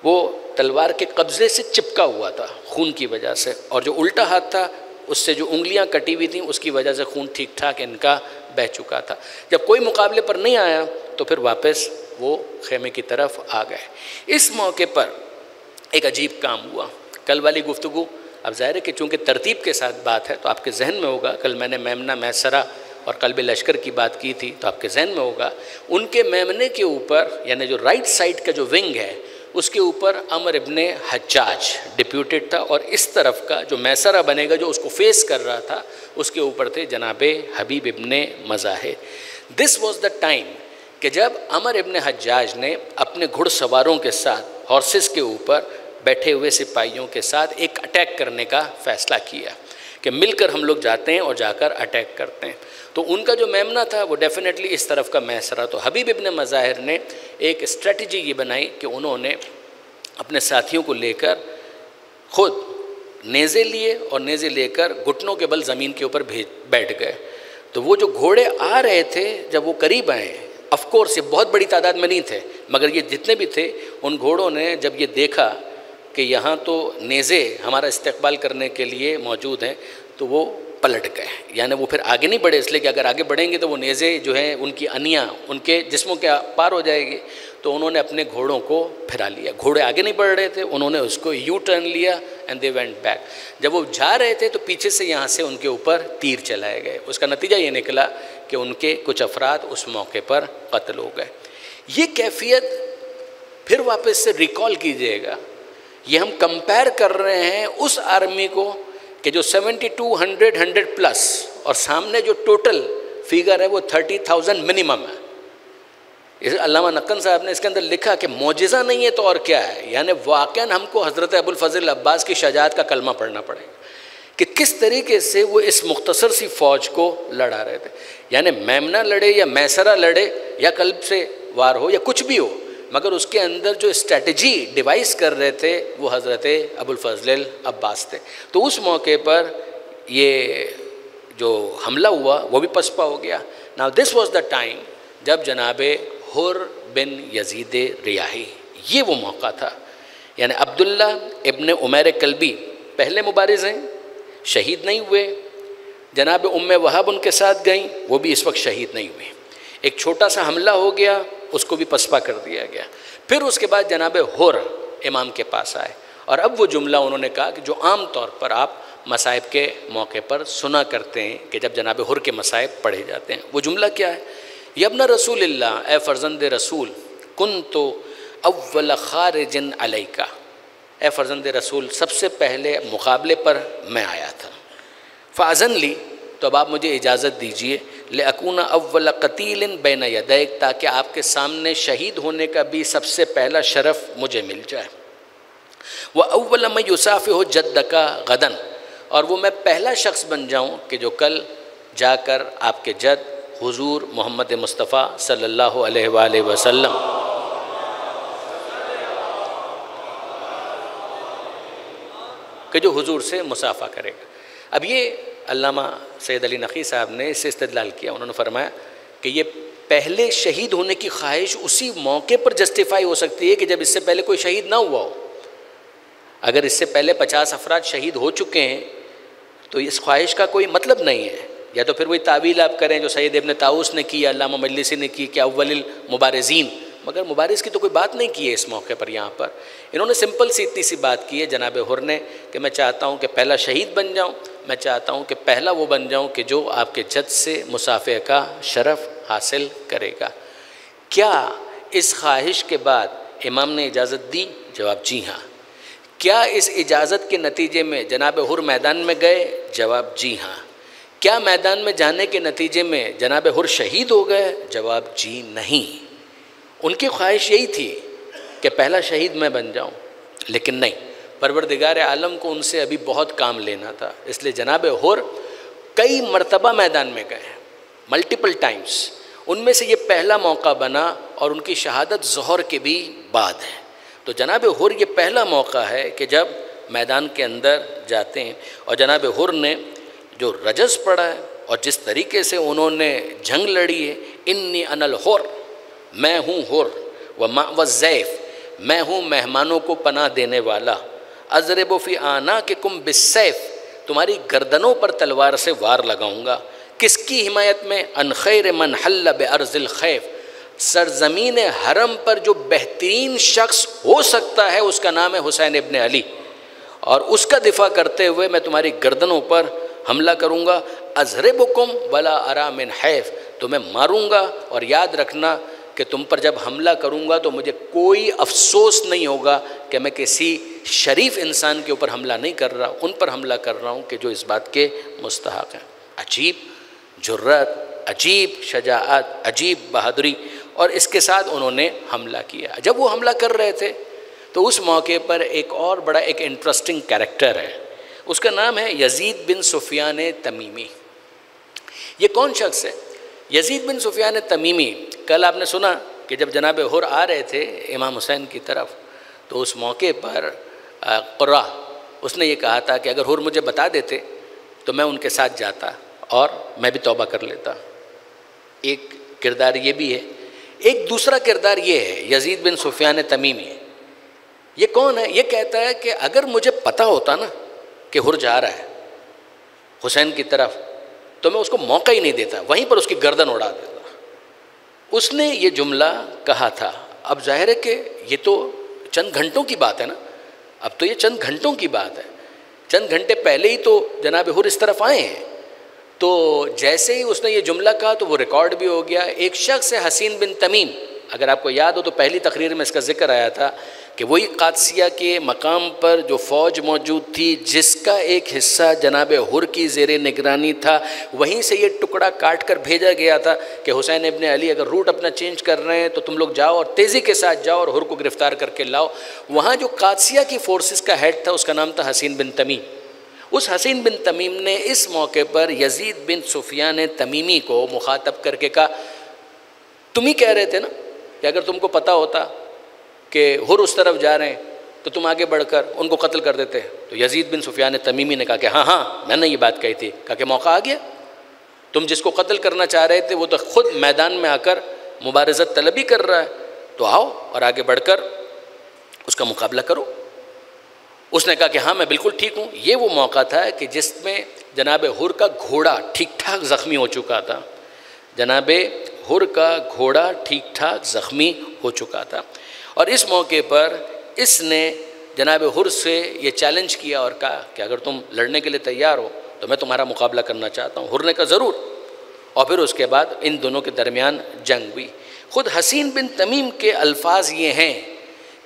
वो तलवार के कब्ज़े से चिपका हुआ था खून की वजह से, और जो उल्टा हाथ था उससे जो उंगलियां कटी हुई थी उसकी वजह से खून ठीक ठाक इनका बह चुका था। जब कोई मुकाबले पर नहीं आया तो फिर वापस वो खेमे की तरफ आ गए। इस मौके पर एक अजीब काम हुआ। कल वाली गुफ्तगू अब ज़ाहिर है कि चूँकि तरतीब के साथ बात है तो आपके जहन में होगा, कल मैंने मेमना मैसरा और कल्ब लश्कर की बात की थी तो आपके जहन में होगा उनके मेमने के ऊपर यानी जो राइट साइड का जो विंग है उसके ऊपर अमर इब्ने हज्जाज डिप्यूटेड था, और इस तरफ का जो मैसरा बनेगा जो उसको फेस कर रहा था उसके ऊपर थे जनाबे Habib Ibne Mazahir. This was the time कि जब अमर इब्ने हज्जाज ने अपने घुड़सवारों के साथ हॉर्सेस के ऊपर बैठे हुए सिपाहियों के साथ एक अटैक करने का फ़ैसला किया कि मिलकर हम लोग जाते हैं और जाकर अटैक करते हैं। तो उनका जो मेमना था वो डेफिनेटली इस तरफ का मैसरा। तो हबीब इब्ने मज़ाहिर ने एक स्ट्रेटजी ये बनाई कि उन्होंने अपने साथियों को लेकर खुद नेज़े लिए और नेज़े लेकर घुटनों के बल ज़मीन के ऊपर बैठ गए। तो वो जो घोड़े आ रहे थे जब वो करीब आए, ऑफ कोर्स ये बहुत बड़ी तादाद में नहीं थे, मगर ये जितने भी थे उन घोड़ों ने जब ये देखा कि यहाँ तो नेज़े हमारा इस्तकबाल करने के लिए मौजूद हैं तो वो पलट गए। यानी वो फिर आगे नहीं बढ़े, इसलिए कि अगर आगे बढ़ेंगे तो वो नेज़े जो हैं उनकी अनियाँ उनके जिस्मों के पार हो जाएगी। तो उन्होंने अपने घोड़ों को फिरा लिया। घोड़े आगे नहीं बढ़ रहे थे, उन्होंने उसको यू टर्न लिया एंड दे वेंट बैक। जब वो जा रहे थे तो पीछे से यहाँ से उनके ऊपर तीर चलाए गए। उसका नतीजा ये निकला कि उनके कुछ अफराद उस मौके पर कत्ल हो गए। ये कैफियत फिर वापस से रिकॉल कीजिएगा। ये हम कंपेयर कर रहे हैं उस आर्मी को कि जो 72, 100 प्लस, और सामने जो टोटल फिगर है वो 30,000 मिनिमम है। इस अल्लामा नक्कन साहब ने इसके अंदर लिखा कि मौजिज़ा नहीं है तो और क्या है। यानी वाक़न हमको हज़रत अबुल फ़ज़ल अब्बास की शजाअत का कलमा पढ़ना पड़ेगा कि किस तरीके से वो इस मुख्तसर सी फ़ौज को लड़ा रहे थे। यानी मेमना लड़े या मैसरा लड़े या कल्ब से वार हो या कुछ भी हो, मगर उसके अंदर जो स्ट्रैटेजी डिवाइस कर रहे थे वो हज़रत अबुल फ़ज़ल अब्बास थे। तो उस मौके पर ये जो हमला हुआ वो भी पसपा हो गया। Now this was the time जब जनाबे हुर बिन यजीद रियाही, ये वो मौका था। यानी अब्दुल्ला इब्ने उमैर कल्बी पहले मुबारिज़ हैं, शहीद नहीं हुए। जनाब उम्मे वहाब उनके साथ गईं, वो भी इस वक्त शहीद नहीं हुए। एक छोटा सा हमला हो गया, उसको भी पसपा कर दिया गया। फिर उसके बाद जनाब हुर इमाम के पास आए और अब वो जुमला उन्होंने कहा कि जो आम तौर पर आप मसाइब के मौके पर सुना करते हैं कि जब जनाब हुर के मसाइब पढ़े जाते हैं। वो जुमला क्या है? यब्न रसूलिल्लाह, ए फ़र्जंद रसूल, कुन तो अव्वल खारिजिन अलैका, ए फ़र्जंद रसूल सबसे पहले मुकाबले पर मैं आया था। फ़ाज़न ली, तो अब आप मुझे इजाज़त दीजिए, ले अकूना अव्वल क़तीलिन बैन यदैक, ताकि आपके सामने शहीद होने का भी सबसे पहला शरफ़ मुझे मिल जाए। वह अव्वल मैं युसाफ़ि हो जद्द का गदन, और वो मैं पहला शख्स बन जाऊँ कि जो कल जाकर आपके जद हुजूर मोहम्मद मुस्तफ़ा सल्लल्लाहु अलैहि वसल्लम के जो हुजूर से मुसाफ़ा करेगा। अब ये अल्लामा सैयद अली नक़ी साहब ने इससे इस्तेदलाल किया। उन्होंने फरमाया कि ये पहले शहीद होने की ख्वाहिश उसी मौके पर जस्टिफाई हो सकती है कि जब इससे पहले कोई शहीद ना हुआ हो। अगर इससे पहले 50 अफराद शहीद हो चुके हैं तो इस ख्वाहिश का कोई मतलब नहीं है। या तो फिर वही तावील आप करें जो सैयद इब्न ताऊस ने की, अल्लामा मजलिसी ने की कि अव्वलिल मुबारिज़ीन, मगर मुबारिज़ की तो कोई बात नहीं की है इस मौके पर। यहाँ पर इन्होंने सिंपल सी इतनी सी बात की है जनाब हुर ने कि मैं चाहता हूँ कि पहला शहीद बन जाऊँ, मैं चाहता हूँ कि पहला वो बन जाऊँ कि जो आपके जद से मुसाफ़े का शरफ़ हासिल करेगा। क्या इस ख्वाहिश के बाद इमाम ने इजाज़त दी? जवाब जी हाँ। क्या इस इजाज़त के नतीजे में जनाब हुर मैदान में गए? जवाब जी हाँ। क्या मैदान में जाने के नतीजे में जनाब हुर शहीद हो गए? जवाब जी नहीं। उनकी ख्वाहिश यही थी कि पहला शहीद मैं बन जाऊं, लेकिन नहीं, परवरदिगार आलम को उनसे अभी बहुत काम लेना था, इसलिए जनाब हुर कई मरतबा मैदान में गए, मल्टीपल टाइम्स। उनमें से ये पहला मौका बना और उनकी शहादत ज़ोहर के भी बाद है। तो जनाब हुर ये पहला मौका है कि जब मैदान के अंदर जाते हैं। और जनाब हुर ने जो रजस पढ़ा है और जिस तरीके से उन्होंने जंग लड़ी है, इन्नी अनल हुर, मैं हूँ हुर, व मा ज़ैफ़, मैं हूँ मेहमानों को पनाह देने वाला, अज़रिबु फ़ी आना के कुम बिस्सैफ़, तुम्हारी गर्दनों पर तलवार से वार लगाऊंगा। किसकी हिमायत में? अन खैर मन हल्ल बेअर्ज़िल खैफ़, सरज़मीन हरम पर जो बेहतरीन शख्स हो सकता है उसका नाम है हुसैन इब्न अली, और उसका दिफा करते हुए मैं तुम्हारी गर्दनों पर हमला करूँगा। अज़रिबुकुम वला अरा मिन हैफ़, तुम्हें मारूँगा और याद रखना कि तुम पर जब हमला करूँगा तो मुझे कोई अफसोस नहीं होगा कि मैं किसी शरीफ इंसान के ऊपर हमला नहीं कर रहा, उन पर हमला कर रहा हूँ कि जो इस बात के मुस्तहक़ हैं। अजीब जुर्रत, अजीब शजाअत, अजीब बहादुरी, और इसके साथ उन्होंने हमला किया। जब वो हमला कर रहे थे तो उस मौके पर एक और बड़ा एक इंटरेस्टिंग कैरेक्टर है, उसका नाम है यजीद बिन सुफियान तमीमी। ये कौन शख्स है? यजीद बिन सुफियान तमीमी, कल आपने सुना कि जब जनाब हुर आ रहे थे इमाम हुसैन की तरफ, तो उस मौके पर क़ुर्रा उसने ये कहा था कि अगर हुर मुझे बता देते तो मैं उनके साथ जाता और मैं भी तौबा कर लेता। एक किरदार ये भी है। एक दूसरा किरदार ये है यजीद बिन सुफियान तमीमी। ये कौन है? ये कहता है कि अगर मुझे पता होता ना कि हुर जा रहा है हुसैन की तरफ, तो मैं उसको मौका ही नहीं देता, वहीं पर उसकी गर्दन उड़ा देता। उसने ये जुमला कहा था। अब जाहिर है कि ये तो चंद घंटों की बात है ना, अब तो ये चंद घंटों की बात है, चंद घंटे पहले ही तो जनाब हुर इस तरफ आए हैं। तो जैसे ही उसने ये जुमला कहा तो वो रिकॉर्ड भी हो गया। एक शख्स है हसीन बिन तमीम, अगर आपको याद हो तो पहली तकरीर में इसका जिक्र आया था कि वही कादसिया के मकाम पर जो फ़ौज मौजूद थी जिसका एक हिस्सा जनाब हुर की ज़ेरे निगरानी था, वहीं से ये टुकड़ा काट कर भेजा गया था कि हुसैन इब्न अली अगर रूट अपना चेंज कर रहे हैं तो तुम लोग जाओ और तेज़ी के साथ जाओ और हुर को गिरफ़्तार करके लाओ। वहाँ जो कादसिया की फ़ोर्सेस का हेड था उसका नाम था हसीन बिन तमीम। उस हसीन बिन तमीम ने इस मौके पर यजीद बिन सुफियान तमीमी को मुखातब करके कहा, तुम ही कह रहे थे ना कि अगर तुमको पता होता कि हुर उस तरफ जा रहे हैं तो तुम आगे बढ़कर उनको कत्ल कर देते। तो यजीद बिन सुफियान तमीमी ने कहा कि हाँ हाँ मैंने ये बात कही थी। कहा कि मौका आ गया, तुम जिसको कत्ल करना चाह रहे थे वो तो ख़ुद मैदान में आकर मुबारज़त तलबी कर रहा है, तो आओ और आगे बढ़कर उसका मुकाबला करो। उसने कहा कि हाँ मैं बिल्कुल ठीक हूँ। ये वो मौका था कि जिसमें जनाब हुर का घोड़ा ठीक ठाक ज़ख्मी हो चुका था, जनाब हुर का घोड़ा ठीक ठाक ज़ख्मी हो चुका था। और इस मौके पर इसने जनाब हुर से ये चैलेंज किया और कहा कि अगर तुम लड़ने के लिए तैयार हो तो मैं तुम्हारा मुकाबला करना चाहता हूँ। हुर ने कहा ज़रूर। और फिर उसके बाद इन दोनों के दरमियान जंग हुई। ख़ुद हसीन बिन तमीम के अल्फाज ये हैं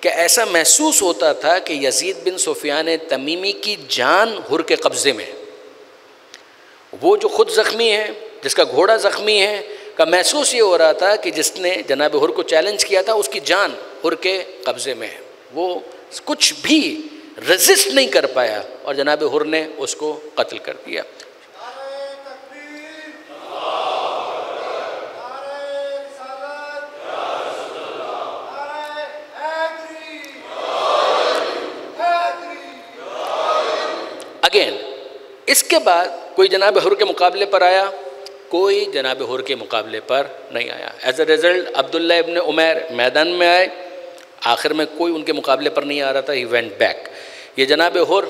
कि ऐसा महसूस होता था कि यजीद बिन सुफियान तमीमी की जान हुर के कब्ज़े में, वो जो ख़ुद ज़ख्मी है, जिसका घोड़ा ज़ख्मी है, का महसूस ये हो रहा था कि जिसने जनाब हुर को चैलेंज किया था उसकी जान हुर के कब्ज़े में है। वो कुछ भी रेजिस्ट नहीं कर पाया और जनाब हुर ने उसको कत्ल कर दिया। अगेन इसके बाद कोई जनाब हुर के मुकाबले पर आया? कोई जनाब हुर के मुकाबले पर नहीं आया। एज अ रिज़ल्ट अब्दुल्ला इब्न उमैर मैदान में आए, आखिर में कोई उनके मुकाबले पर नहीं आ रहा था। He went back. ये जनाब हुर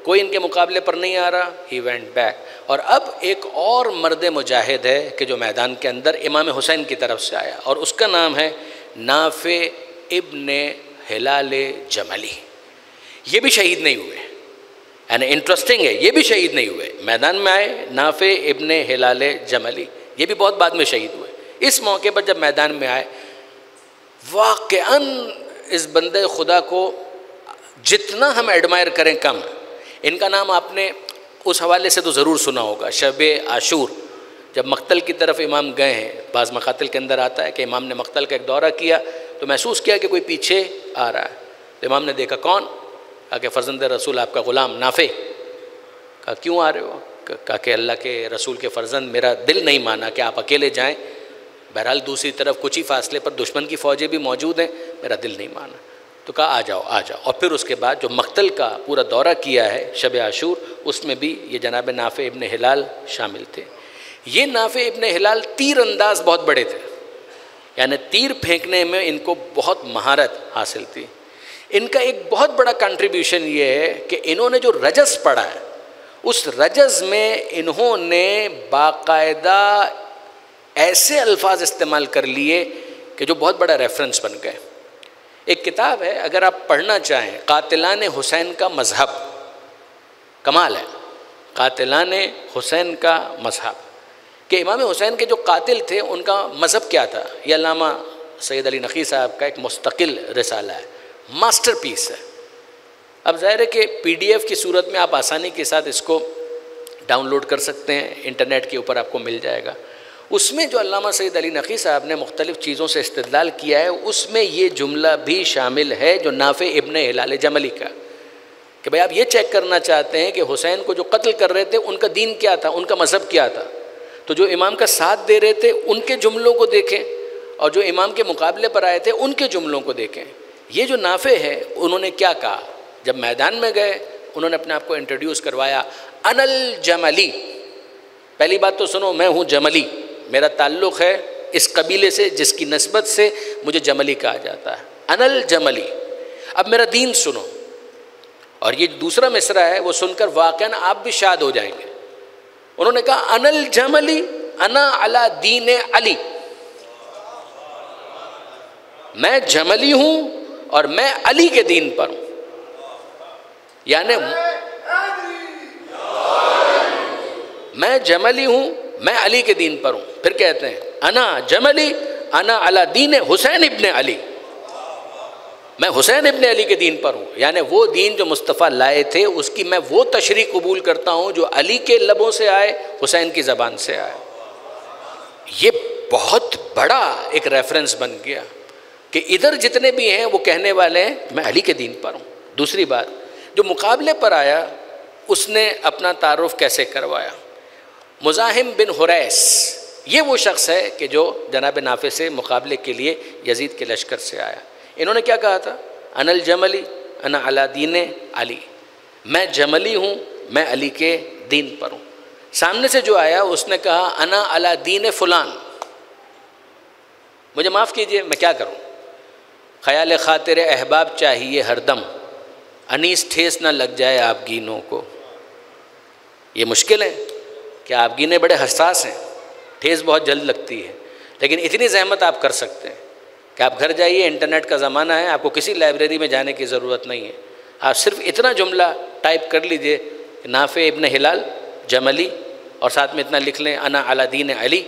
कोई इनके मुकाबले पर नहीं आ रहा, ही वेंट बैक। और अब एक और मर्द मुजाहिद है कि जो मैदान के अंदर इमाम हुसैन की तरफ से आया, और उसका नाम है नाफे इब्ने हिलाल जमली। ये भी शहीद नहीं हुए, यानी इंटरेस्टिंग है, ये भी शहीद नहीं हुए। मैदान में आए नाफे इब्ने हिलाल जमली, ये भी बहुत बाद में शहीद हुए। इस मौके पर जब मैदान में आए, वाक़अन इस बंदे खुदा को जितना हम एडमायर करें कम। इनका नाम आपने उस हवाले से तो ज़रूर सुना होगा, शब आशूर। जब मक्तल की तरफ इमाम गए हैं, बाज़ मकातिल के अंदर आता है कि इमाम ने मक्तल का एक दौरा किया तो महसूस किया कि कोई पीछे आ रहा है। तो इमाम ने देखा कौन, कहा कि फ़र्जंद रसूल आपका ग़ुलाम नाफे। कहा क्यों आ रहे हो? कहा कि अल्लाह के रसूल के फ़र्जंद, मेरा दिल नहीं माना कि आप अकेले जाएँ। बहरहाल दूसरी तरफ कुछ ही फासले पर दुश्मन की फ़ौजें भी मौजूद हैं, मेरा दिल नहीं माना। तो कहा आ जाओ आ जाओ। और फिर उसके बाद जो मक्तल का पूरा दौरा किया है शब आशूर, उसमें भी ये जनाब नाफे इब्ने हिलाल शामिल थे। ये नाफे इब्ने हिलाल तीर अंदाज बहुत बड़े थे, यानी तीर फेंकने में इनको बहुत महारत हासिल थी। इनका एक बहुत बड़ा कंट्रीब्यूशन ये है कि इन्होंने जो रजस पढ़ा है, उस रजस में इन्होंने बाकायदा ऐसे अल्फाज इस्तेमाल कर लिए कि जो बहुत बड़ा रेफरेंस बन गए। एक किताब है, अगर आप पढ़ना चाहें, कातिलान हुसैन का मज़हब, कमाल है। कातिलान हुसैन का मज़हब, कि इमाम हुसैन के जो कातिल थे उनका मज़हब क्या था। यह अल्लामा सैयद अली नक़ी साहब का एक मुस्तकिल रिसाला है, मास्टरपीस है। अब ज़ाहिर है कि PDF की सूरत में आप आसानी के साथ इसको डाउनलोड कर सकते हैं, इंटरनेट के ऊपर आपको मिल जाएगा। उसमें जो अल्लामा सैयद अली नक़ी साहब ने मुख्तलिफ़ चीज़ों से इस्तिदलाल किया है, उसमें ये जुमला भी शामिल है जो नाफे इब्ने हिलाल जमली का, कि भाई आप ये चेक करना चाहते हैं कि हुसैन को जो कत्ल कर रहे थे उनका दीन क्या था, उनका मज़हब क्या था। तो जो इमाम का साथ दे रहे थे उनके जुमलों को देखें, और जो इमाम के मुकाबले पर आए थे उनके जुमलों को देखें। ये जो नाफे है, उन्होंने क्या कहा जब मैदान में गए, उन्होंने अपने आप को इंट्रोड्यूस करवाया, अनल जमली। पहली बात तो सुनो, मैं हूँ जमली, मेरा ताल्लुक़ है इस कबीले से जिसकी नस्बत से मुझे जमली कहा जाता है, अनल जमली। अब मेरा दीन सुनो। और ये दूसरा मिसरा है, वो सुनकर वाक़अन आप भी शाद हो जाएंगे। उन्होंने कहा अनल जमली अना अला दीन अली, मैं जमली हूँ और मैं अली के दीन पर हूँ। यानी मैं जमली हूँ, मैं अली के दीन पर हूँ। फिर कहते हैं अना जमली अना अला दीन हुसैन इब्ने अली, मैं हुसैन इब्ने अली के दीन पर हूँ। यानी वो दीन जो मुस्तफ़ा लाए थे उसकी मैं वो तशरीह कबूल करता हूँ जो अली के लबों से आए, हुसैन की ज़बान से आए। ये बहुत बड़ा एक रेफरेंस बन गया कि इधर जितने भी हैं वो कहने वाले हैं मैं अली के दीन पर हूँ। दूसरी बात, जो मुकाबले पर आया उसने अपना तारुफ कैसे करवाया। मुज़ाहिम बिन हुरैस, ये वो शख्स है कि जो जनाब नाफे से मुकाबले के लिए यजीद के लश्कर से आया। इन्होंने क्या कहा था, अनल जमली अना अला दीन अली, मैं जमली हूँ, मैं अली के दीन पर हूँ। सामने से जो आया उसने कहा अना अला दीन फ़ुलान। मुझे माफ़ कीजिए, मैं क्या करूँ, ख़याल ख़ातिर अहबाब चाहिए हरदम, अनीस ठेस ना लग जाए आप गीनों को। ये मुश्किल है कि आप गीने बड़े हसास हैं, ठेस बहुत जल्द लगती है, लेकिन इतनी जहमत आप कर सकते हैं कि आप घर जाइए, इंटरनेट का ज़माना है, आपको किसी लाइब्रेरी में जाने की ज़रूरत नहीं है। आप सिर्फ इतना जुमला टाइप कर लीजिए, नाफे इब्ने हिलाल जमली, और साथ में इतना लिख लें अना अला दीन अली,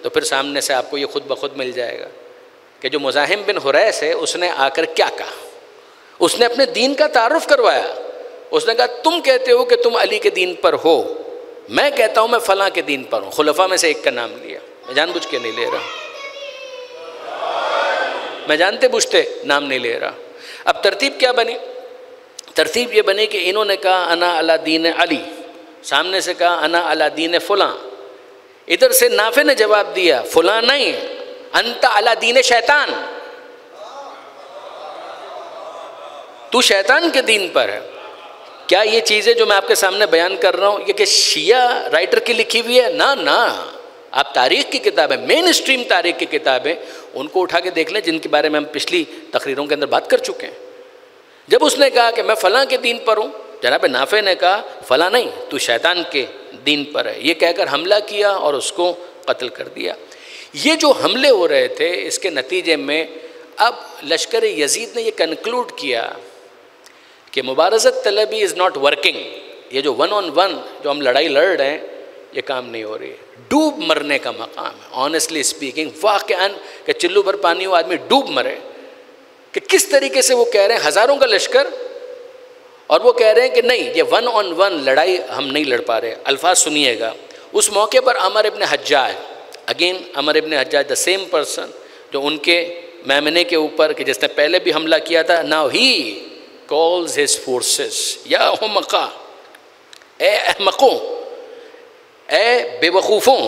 तो फिर सामने से आपको ये खुद ब खुद मिल जाएगा कि जो मुज़ाहिम बिन हुरैस है उसने आकर क्या कहा। उसने अपने दीन का तारुफ करवाया। उसने कहा तुम कहते हो कि तुम अली के दीन पर हो, मैं कहता हूँ मैं फ़लाँ के दीन पर हूँ। खुलफा में से एक का नाम लिया, मैं जानबूझ के नहीं ले रहा, मैं जानते बूझते नाम नहीं ले रहा। अब तरतीब क्या बनी, तरतीब ये बनी कि इन्होंने कहा अना अला दीन अली, सामने से कहा अना अला दीन फ़ुलां, इधर से नाफे ने जवाब दिया फ़ुलां नहीं, अंता अला दीन शैतान, तू शैतान के दीन पर है। क्या ये चीज़ें जो मैं आपके सामने बयान कर रहा हूँ ये कि शिया राइटर की लिखी हुई है? ना ना, आप तारीख़ की किताबें, मेन स्ट्रीम तारीख़ की किताबें, उनको उठा के देख लें जिनके बारे में हम पिछली तकरीरों के अंदर बात कर चुके हैं। जब उसने कहा कि मैं फ़लाँ के दीन पर हूँ, जनाब नाफे ने कहा फला नहीं, तू शैतान के दीन पर है, ये कहकर हमला किया और उसको कत्ल कर दिया। ये जो हमले हो रहे थे इसके नतीजे में अब लश्कर यजीद ने ये कंक्लूड किया कि मुबारज़त तलबी इज़ नॉट वर्किंग। ये जो 1-on-1 जो हम लड़ाई लड़ रहे हैं ये काम नहीं हो रही है, डूब मरने का मकाम है। ऑनेस्टली स्पीकिंग वाक़अन कि चिल्लू भर पानी हो आदमी डूब मरे, कि किस तरीके से वो कह रहे हैं हज़ारों का लश्कर और वो कह रहे हैं कि नहीं ये 1-on-1 लड़ाई हम नहीं लड़ पा रहे। अल्फाज सुनिएगा। उस मौके पर Amr ibn Hajjaj, again Amr ibn Hajjaj the same person जो उनके मैमने के ऊपर कि जिसने पहले भी हमला किया था, now he calls his forces या हुमका, ए अहमकों, ए बेवकूफ़ों,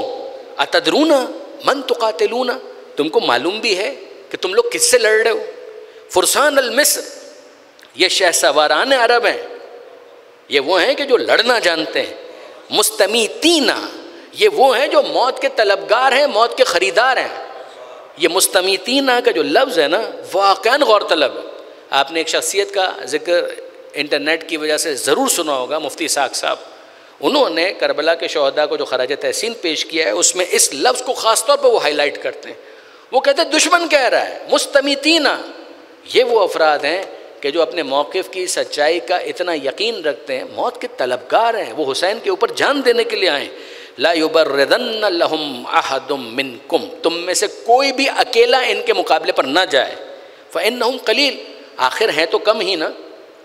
अतदरूना मन तुकातिलूना, तुमको मालूम भी है कि तुम लोग किससे लड़ रहे हो। फुरसान अल मिस्र, ये शहसवारान अरब हैं, ये वो हैं कि जो लड़ना जानते हैं। मुस्तमीतीना, ये वो हैं जो मौत के तलबगार हैं, मौत के ख़रीदार हैं। ये मुस्तमीतीना का जो लफ्ज़ है ना वाक़अन गौर तलब है। आपने एक शख्सियत का जिक्र इंटरनेट की वजह से ज़रूर सुना होगा, मुफ्ती साक साहब। उन्होंने करबला के शहदा को जो खराज तहसीन पेश किया है उसमें इस लफ्ज़ को ख़ास तौर पर वो हाईलाइट करते हैं। वो कहते हैं दुश्मन कह रहा है मुस्तमीतीना, ये वो अफराद हैं कि जो अपने मौक़िफ़ की सच्चाई का इतना यकीन रखते हैं, मौत के तलबगार हैं, वो हुसैन के ऊपर जान देने के लिए आए। ला युबर्रिदन्न लहुम अहदुम मिनकुम, तुम में से कोई भी अकेला इनके मुकाबले पर ना जाए। फ़इन्नहुम कलील, आखिर हैं तो कम ही ना,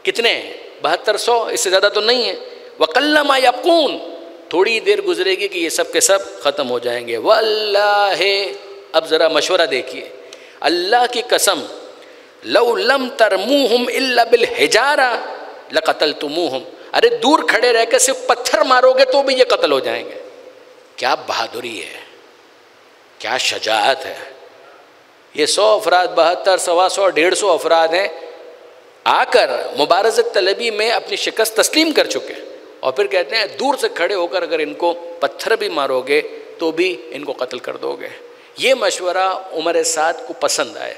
कितने हैं 7200, इससे ज़्यादा तो नहीं है। वक़ल्लमा यक़ून, थोड़ी देर गुजरेगी कि ये सब के सब ख़त्म हो जाएंगे। वल्लाहि, अब ज़रा मशवरा देखिए, अल्लाह की कसम, लौ लम तरमूहुम इल्ला बिल हिजारा लक़तलतुमूहुम, अरे दूर खड़े रह के सिर्फ पत्थर मारोगे तो भी ये कत्ल हो जाएंगे। क्या बहादुरी है, क्या शजाअत है। ये 100 अफराद, 72, 125, 150 अफराद हैं, आकर मुबारज़त तलबी में अपनी शिकस्त तस्लीम कर चुके हैं और फिर कहते हैं दूर से खड़े होकर अगर इनको पत्थर भी मारोगे तो भी इनको कत्ल कर दोगे। ये मशवरा उमर साद को पसंद आया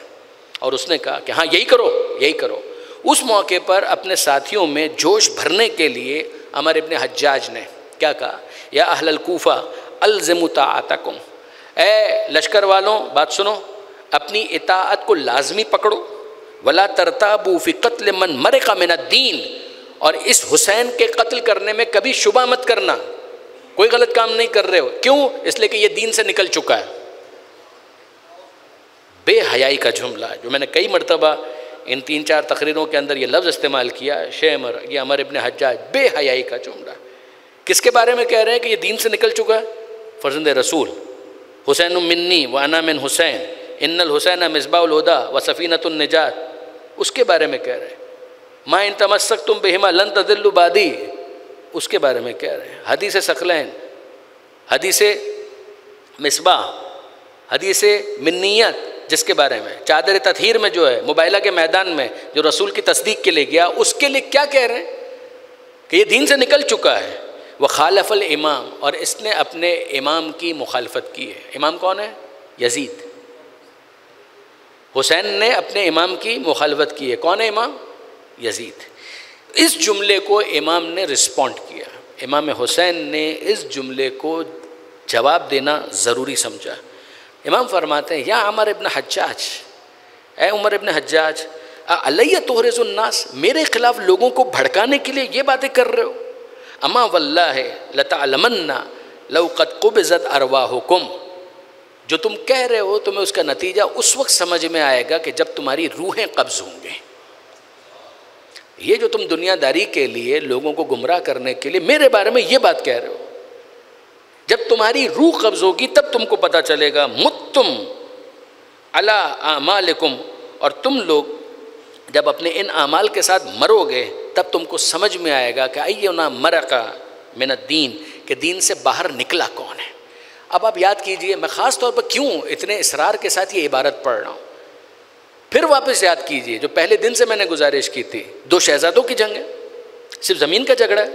और उसने कहा कि हाँ यही करो, यही करो। उस मौके पर अपने साथियों में जोश भरने के लिए अमर इब्न हज्जाज ने क्या कहा, या अहलल कूफा अल्ज़िमु ताअतकुम, ए लश्कर वालों बात सुनो, अपनी इताअत को लाजमी पकड़ो। वला तरताबू फ़ी क़त्ल मन मरक़ा मिन अद्दीन, और इस हुसैन के कत्ल करने में कभी शुबा मत करना, कोई गलत काम नहीं कर रहे हो। क्यों? इसलिए कि ये दीन से निकल चुका है। बेहयाई का जुमला जो मैंने कई मरतबा इन 3-4 तकरीरों के अंदर ये लफ्ज़ इस्तेमाल किया, शेमर, ये अमर इब्न हज्जाज, बेहयाई का जुमला। किसके बारे में कह रहे हैं कि ये दीन से निकल चुका है? फ़र्ज़ंद रसूल, हुसैन मिन्नी व अना मिन हुसैन, इन्नल हुसैन मिसबाउल हुदा व सफ़ीनतुन निजात, उसके बारे में कह रहे हैं। मा इन तमस्सकतुम बिहिमा लन तज़िल्लु बादी, उसके बारे में कह रहे हैं। हदीस सकलैन, हदीस मिसबाह, हदीस मिन्नियत, जिसके बारे में चादर ततहीर में जो है मुबाइला के मैदान में जो रसूल की तस्दीक के लिए गया, उसके लिए क्या कह रहे हैं कि ये दीन से निकल चुका है। वह खालफल इमाम, और इसने अपने इमाम की मुखालफत की है। इमाम कौन है? यजीद। हुसैन ने अपने इमाम की मुखालफत की है। कौन है इमाम? यजीद। इस जुमले को इमाम ने रिस्पॉन्ड किया। इमाम हुसैन ने इस जुमले को जवाब देना ज़रूरी समझा। इमाम फरमाते हैं, या अमर इब्न हज्जाज, ए उमर इब्न हज्जाज, अलैया तोहरिजुन्नास, मेरे ख़िलाफ़ लोगों को भड़काने के लिए ये बातें कर रहे हो। अमा वल्लाहि लतअलमन्ना लौ क़द क़ुबिज़त अरवाहुकुम, जो तुम कह रहे हो तुम्हें उसका नतीजा उस वक्त समझ में आएगा कि जब तुम्हारी रूहें कब्ज़ होंगे। ये जो तुम दुनियादारी के लिए लोगों को गुमराह करने के लिए मेरे बारे में ये बात कह रहे हो, जब तुम्हारी रूह कब्ज़ होगी तब तुमको पता चलेगा। मुत्तुम अला आमालिकुम, और तुम लोग जब अपने इन आमाल के साथ मरोगे तब तुमको समझ में आएगा कि अय्युना मरक़ा मिन अद्दीन, के दीन से बाहर निकला कौन है। अब आप याद कीजिए, मैं ख़ास तौर पर क्यों इतने इसरार के साथ ये इबारत पढ़ रहा हूँ। फिर वापस याद कीजिए जो पहले दिन से मैंने गुजारिश की थी, 2 शहज़ादों की जंग है, सिर्फ ज़मीन का झगड़ा है,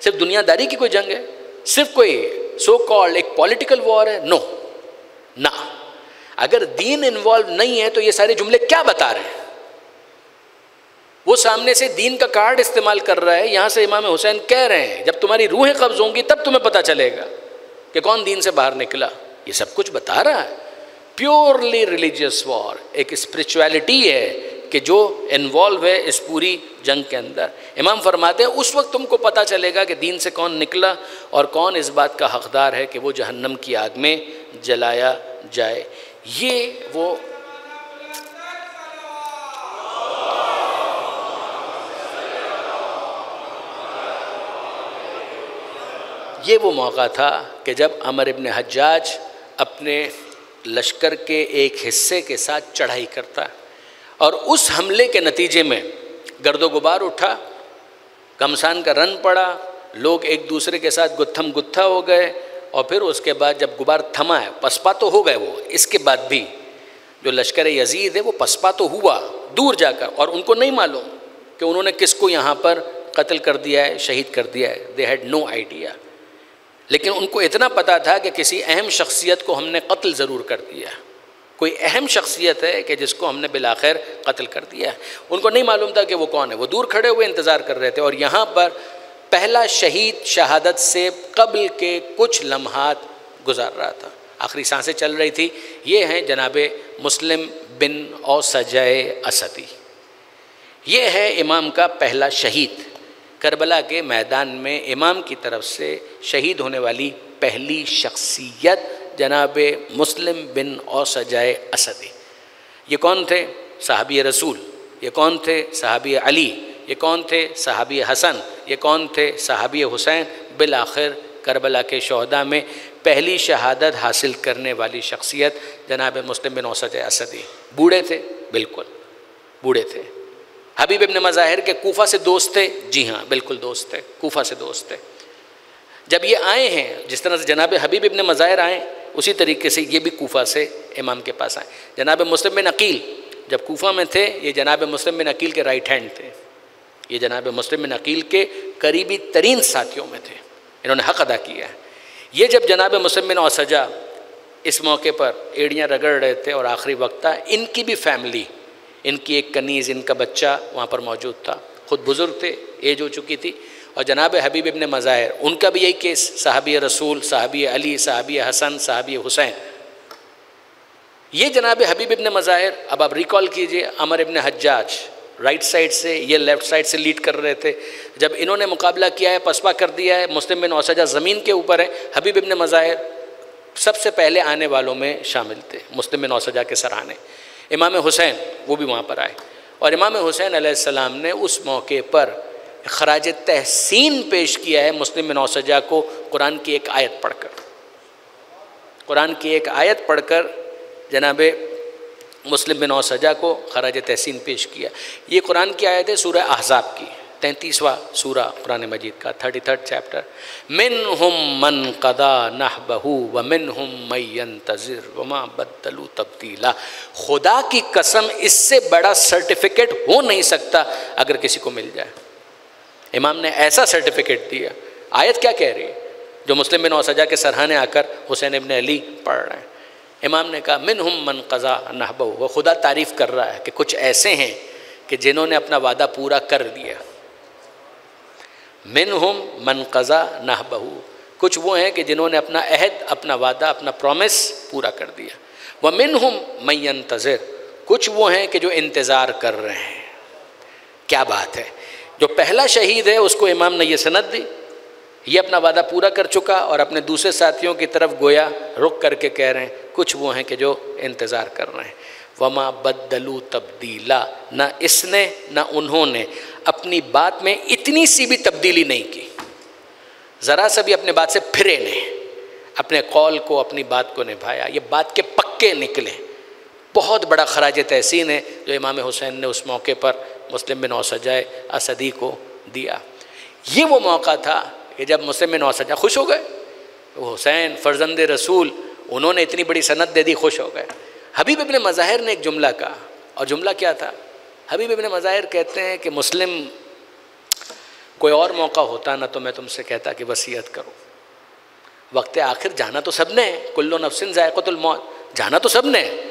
सिर्फ दुनियादारी की कोई जंग है, सिर्फ कोई सो कॉल्ड एक पॉलिटिकल वॉर है? नो ना। अगर दीन इन्वॉल्व नहीं है तो ये सारे जुमले क्या बता रहे हैं? वो सामने से दीन का कार्ड इस्तेमाल कर रहा है। यहाँ से इमाम हुसैन कह रहे हैं जब तुम्हारी रूहें कब्ज होंगी तब तुम्हें पता चलेगा कि कौन दीन से बाहर निकला। ये सब कुछ बता रहा है। प्योरली रिलीजियस वॉर, एक स्पिरिचुअलिटी है कि जो इन्वॉल्व है इस पूरी जंग के अंदर। इमाम फरमाते हैं उस वक्त तुमको पता चलेगा कि दीन से कौन निकला और कौन इस बात का हकदार है कि वो जहन्नम की आग में जलाया जाए। ये वो मौका था कि जब अमर इब्न हज्जाज अपने लश्कर के एक हिस्से के साथ चढ़ाई करता और उस हमले के नतीजे में गर्दो गुबार उठा, घमसान का रन पड़ा, लोग एक दूसरे के साथ गुत्थम गुत्था हो गए। और फिर उसके बाद जब गुबार थमा है, पसपा तो हो गए वो, इसके बाद भी जो लश्कर यजीद है वो पसपा तो हुआ दूर जाकर, और उनको नहीं मालूम कि उन्होंने किसको यहाँ पर कत्ल कर दिया है, शहीद कर दिया है। They had no idea. लेकिन उनको इतना पता था कि किसी अहम शख्सियत को हमने कत्ल ज़रूर कर दिया, कोई अहम शख्सियत है कि जिसको हमने बिलाखिर कत्ल कर दिया है। उनको नहीं मालूम था कि वो कौन है। वो दूर खड़े हुए इंतज़ार कर रहे थे। और यहाँ पर पहला शहीद शहादत से कब्ल के कुछ लम्हात गुजार रहा था, आखिरी सांसें चल रही थी। ये हैं जनाबे मुस्लिम बिन औसजय असदी। ये है इमाम का पहला शहीद। करबला के मैदान में इमाम की तरफ से शहीद होने वाली पहली शख्सियत जनाबे मुस्लिम बिन औसजय असदी। ये कौन थे? सहाबी रसूल। ये कौन थे? सहाबी अली। ये कौन थे? सहाबी हसन। ये कौन थे? सहाबी हुसैन। बिलाखिर करबला के शहदा में पहली शहादत हासिल करने वाली शख्सियत जनाब मुस्लिम बिन औसजय असदी। बूढ़े थे, बिल्कुल बूढ़े थे। हबीब इब्न मज़ाहिर के कूफा से दोस्त थे। जी हाँ, बिल्कुल दोस्त थे, कूफा से दोस्त थे। जब ये आए हैं, जिस तरह से जनाब हबीब इब्न मज़ाहिर आए, उसी तरीके से ये भी कूफा से इमाम के पास आए। जनाब मुस्लिम बिन अकील जब कूफा में थे, ये जनाब मुस्लिम बिन अकील के राइट हैंड थे। ये जनाब मुस्लिम बिन अकील के करीबी तरीन साथियों में थे। इन्होंने हक़ अदा किया है। ये जब जनाब मुस्लिम बिन औसजा इस मौके पर एड़ियाँ रगड़ रहे थे और आखिरी वक्त था, इनकी भी फैमिली, इनकी एक कनीज़, इनका बच्चा वहाँ पर मौजूद था। ख़ुद बुज़ुर्ग थे, एज हो चुकी थी। और जनाब हबीब इब्न मज़ाहिर, उनका भी यही केस, सहाबी रसूल, सहाबी अली, सहाबी हसन, सहाबी हुसैन। ये जनाब हबीब इब्न मज़ाहिर, अब आप रिकॉल कीजिए, अमर इब्न हज्जाज राइट साइड से, ये लेफ़्ट साइड से लीड कर रहे थे। जब इन्होंने मुकाबला किया है, पसपा कर दिया है, मुस्लिम बिन औसजा ज़मीन के ऊपर है, हबीब इब्न मज़ाहिर सबसे पहले आने वालों में शामिल थे, मुस्लिम बिन औसजा के सराहने। इमाम हुसैन वो भी वहाँ पर आए और इमाम हुसैन अलैहिस्सलाम ने उस मौके पर खराज तहसीन पेश किया है मुस्लिम बिन औसजा को, कुरान की एक आयत पढ़कर। कुरान की एक आयत पढ़कर जनाबे मुस्लिम बिन औसजा को खराज तहसीन पेश किया। ये कुरान की आयत है सूरह अहज़ाब की, 33वां सूरा कुरान मजीद का, 33rd चैप्टर। मिनहुम मन क़दा नहबहु व मिनहुम मन यंतज़िर वमा बद्दलू तब्दीला। खुदा की कसम, इससे बड़ा सर्टिफिकेट हो नहीं सकता अगर किसी को मिल जाए। इमाम ने ऐसा सर्टिफिकेट दिया। आयत क्या कह रही है? जो मुस्लिम बिन औसजा के सरहाने आकर हुसैन इब्न अली पढ़ रहे हैं। इमाम ने कहा मिनहुम मन क़ज़ा नहबहु, वो खुदा तारीफ़ कर रहा है कि कुछ ऐसे हैं कि जिन्होंने अपना वादा पूरा कर दिया। मिनहुम मन क़ज़ा नहबहु, कुछ वो हैं कि जिन्होंने अपना अहद, अपना वादा, अपना प्रॉमिस पूरा कर दिया। व मिनहुम मन यंतज़िर, कुछ वो हैं कि जो इंतज़ार कर रहे हैं। क्या बात है! जो पहला शहीद है उसको इमाम ने ये सनद दी, ये अपना वादा पूरा कर चुका और अपने दूसरे साथियों की तरफ गोया रुक करके कह रहे हैं कुछ वो हैं कि जो इंतज़ार कर रहे हैं। वमा बद्दलू तब्दीला, ना इसने ना उन्होंने अपनी बात में इतनी सी भी तब्दीली नहीं की, ज़रा सा भी अपने बात से फिरे नहीं, अपने कौल को, अपनी बात को निभाया। ये बात के पक्के निकले। बहुत बड़ा खराज तहसीन है जो इमाम हुसैन ने उस मौके पर मुस्लिम बिन औसजा असदी को दिया। ये वो मौका था कि जब मुस्लिम बिन औसजा खुश हो गए। हुसैन फ़र्जंद रसूल, उन्होंने इतनी बड़ी सनद दे दी, खुश हो गए। हबीब इब्न मज़ाहिर ने एक जुमला कहा, और जुमला क्या था? हबीब इब्न मज़ाहिर कहते हैं कि मुस्लिम, कोई और मौका होता ना तो मैं तुमसे कहता कि वसीयत करो। वक्त आखिर जाना तो सब ने है, कुल्लु नफ्सिन ज़ायक़तुल मौत, जाना तो सब ने।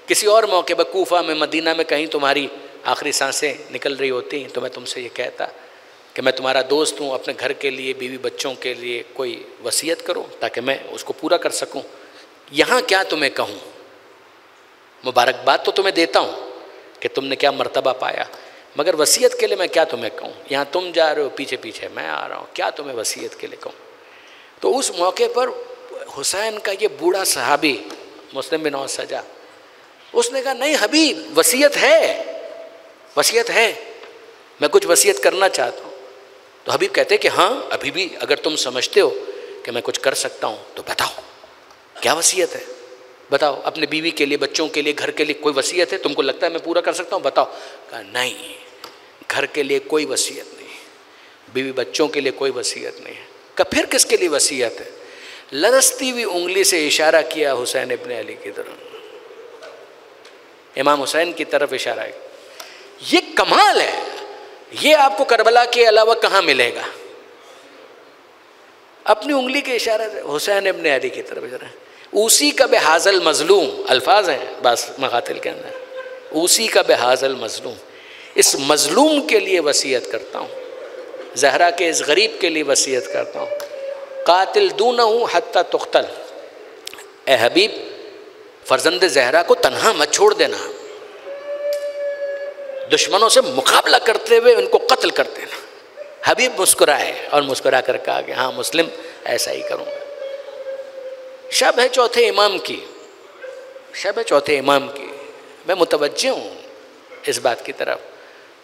किसी और मौके पर कूफा में, मदीना में कहीं तुम्हारी आखिरी सांसें निकल रही होती तो मैं तुमसे ये कहता कि मैं तुम्हारा दोस्त हूँ, अपने घर के लिए, बीवी बच्चों के लिए कोई वसीयत करो ताकि मैं उसको पूरा कर सकूँ। यहाँ क्या तुम्हें कहूँ, मुबारकबाद तो तुम्हें देता हूँ कि तुमने क्या मर्तबा पाया, मगर वसीयत के लिए मैं क्या तुम्हें कहूँ। यहाँ तुम जा रहे हो, पीछे पीछे मैं आ रहा हूँ, क्या तुम्हें वसीयत के लिए कहूँ। तो उस मौके पर हुसैन का ये बूढ़ा सहाबी मुस्लिम बिन औस सजा, उसने कहा नहीं हबीब, वसीयत है, वसीयत है, मैं कुछ वसीयत करना चाहता हूँ। तो हबीब कहते कि हाँ अभी भी अगर तुम समझते हो कि मैं कुछ कर सकता हूँ तो बताओ क्या वसीयत है, बताओ। अपने बीवी के लिए, बच्चों के लिए, घर के लिए कोई वसीयत है, तुमको लगता है मैं पूरा कर सकता हूँ, बताओ। कहा नहीं, घर के लिए कोई वसीयत नहीं, बीवी बच्चों के लिए कोई वसीयत नहीं है। कहा फिर किसके लिए वसीयत है? लरसती हुई उंगली से इशारा किया हुसैन इब्ने अली की तरफ, इमाम हुसैन की तरफ इशारा है। ये कमाल है, ये आपको करबला के अलावा कहाँ मिलेगा? अपनी उंगली के इशारे से हुसैन इब्ने अली की तरफ इशारा। उसी का बेहाजल मजलूम, अल्फाज हैं बस मकातिल के अंदर, उसी का बेहाजल मजलूम, इस मजलूम के लिए वसीयत करता हूँ, जहरा के इस गरीब के लिए वसीयत करता हूँ। कातिल दूनहु हत्ता तुख्तल, ए हबीब फर्जंद जहरा को तन्हा मत छोड़ देना, दुश्मनों से मुकाबला करते हुए उनको कत्ल कर देना। हबीब मुस्कुराए और मुस्कुरा कर कहा कि हाँ मुस्लिम, ऐसा ही करूँगा। शब है चौथे इमाम की, शब है चौथे इमाम की, मैं मुतवज्जे हूँ इस बात की तरफ।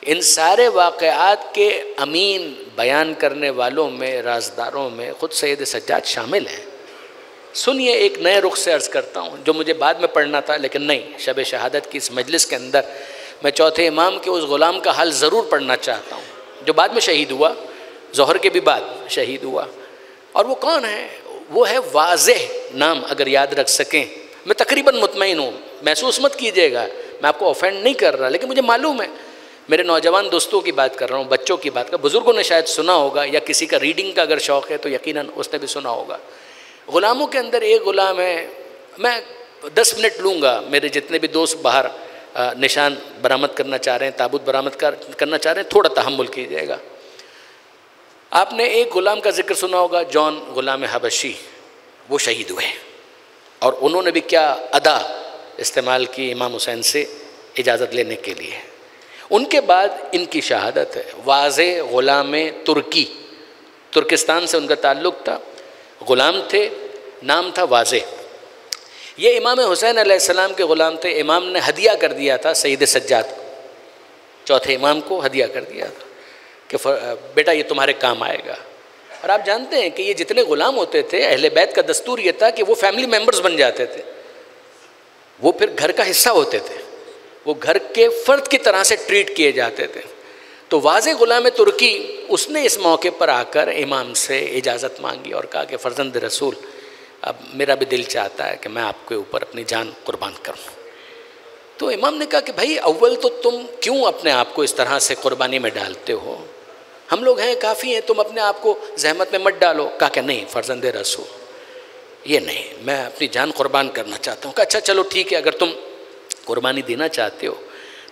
इन सारे वाक़यात के अमीन बयान करने वालों में, राजदारों में ख़ुद सैयद सज्जाद शामिल हैं। सुनिए, एक नए रुख से अर्ज़ करता हूँ जो मुझे बाद में पढ़ना था, लेकिन नहीं, शब शहादत की इस मजलिस के अंदर मैं चौथे इमाम के उस ग़ुलाम का हाल ज़रूर पढ़ना चाहता हूँ जो बाद में शहीद हुआ, ज़ोहर के भी बाद शहीद हुआ। और वो कौन है? वो है वाज़ेह नाम, अगर याद रख सकें। मैं तकरीबन मुतमईन हूँ, महसूस मत कीजिएगा, मैं आपको ऑफेंड नहीं कर रहा, लेकिन मुझे मालूम है, मेरे नौजवान दोस्तों की बात कर रहा हूँ, बच्चों की बात कर, बुज़ुर्गों ने शायद सुना होगा, या किसी का रीडिंग का अगर शौक़ है तो यकीनन उसने भी सुना होगा। ग़ुलामों के अंदर एक ग़ुलाम है, मैं 10 मिनट लूँगा, मेरे जितने भी दोस्त बाहर निशान बरामद करना चाह रहे हैं, ताबूत बरामद करना चाह रहे हैं, थोड़ा तहम्मुल कीजिएगा। आपने एक ग़ुलाम का जिक्र सुना होगा, जॉन ग़ुलाम हबशी, वो शहीद हुए और उन्होंने भी क्या अदा इस्तेमाल की इमाम हुसैन से इजाज़त लेने के लिए। उनके बाद इनकी शहादत है। वाज़े ग़ुलाम तुर्की, तुर्किस्तान से उनका ताल्लुक़ था, ग़ुलाम थे, नाम था वाज़े। ये इमाम हुसैन अलैहिस्सलाम के ग़ुलाम थे। इमाम ने हदिया कर दिया था सैयद सज्जाद को, चौथे इमाम को हदिया कर दिया था कि बेटा ये तुम्हारे काम आएगा। और आप जानते हैं कि ये जितने ग़ुलाम होते थे, अहले बैत का दस्तूर ये था कि वो फैमिली मेम्बर्स बन जाते थे, वो फिर घर का हिस्सा होते थे, वो घर के फ़र्द की तरह से ट्रीट किए जाते थे। तो वाज़े ग़ुलाम तुर्की, उसने इस मौके पर आकर इमाम से इजाज़त मांगी और कहा कि फ़र्जंद रसूल, अब मेरा भी दिल चाहता है कि मैं आपके ऊपर अपनी जान कुर्बान करूँ। तो इमाम ने कहा कि भाई अव्वल तो तुम क्यों अपने आप को इस तरह से कुर्बानी में डालते हो, हम लोग हैं, काफ़ी हैं, तुम अपने आप को जहमत में मत डालो। कहा कि नहीं फ़र्जंद रसूल, ये नहीं, मैं अपनी जान कुर्बान करना चाहता हूँ। कहा अच्छा चलो ठीक है, अगर तुम कुर्बानी देना चाहते हो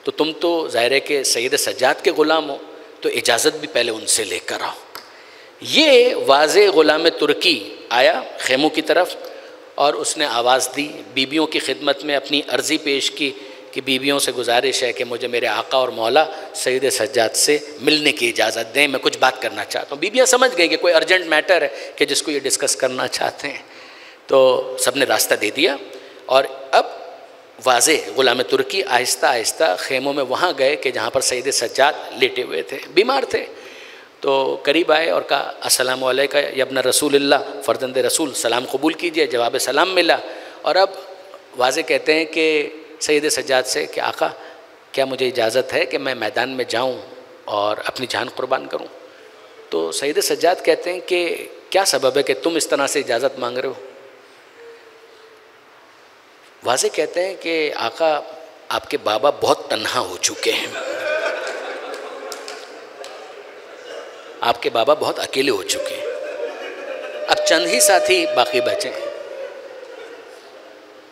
तो तुम तो ज़ाहिर के सैयद सज्जाद के ग़ुलाम हो, तो इजाज़त भी पहले उनसे लेकर आओ। ये वाज़े ग़ुलाम तुर्की आया खेमों की तरफ और उसने आवाज़ दी, बीबियों की खिदमत में अपनी अर्ज़ी पेश की कि बीबियों से गुजारिश है कि मुझे मेरे आका और मौला सैयद सज्जाद से मिलने की इजाज़त दें, मैं कुछ बात करना चाहता हूँ। बीबियाँ समझ गई कि कोई अर्जेंट मैटर है कि जिसको ये डिस्कस करना चाहते हैं, तो सब ने रास्ता दे दिया। और अब वाज़े ग़ुलाम तुर्की आहिस्ता आहिस्ता खेमों में वहाँ गए कि जहाँ पर सैयद सज्जाद लेटे हुए थे, बीमार थे। तो करीब आए और कहा अस्सलामु अलैका यब्न रसूलिल्लाह, फ़र्जंद रसूल, सलाम कबूल कीजिए। जवाब सलाम मिला। और अब वाज़े कहते हैं कि सैयद सज्जाद से कि आका क्या मुझे इजाज़त है कि मैं मैदान में जाऊं और अपनी जान कुर्बान करूं? तो सैयद सज्जाद कहते हैं कि क्या सबब है कि तुम इस तरह से इजाज़त मांग रहे हो? वाज़े कहते हैं कि आका आपके बाबा बहुत तन्हा हो चुके हैं, आपके बाबा बहुत अकेले हो चुके हैं, अब चंद ही साथी बाकी बचे हैं।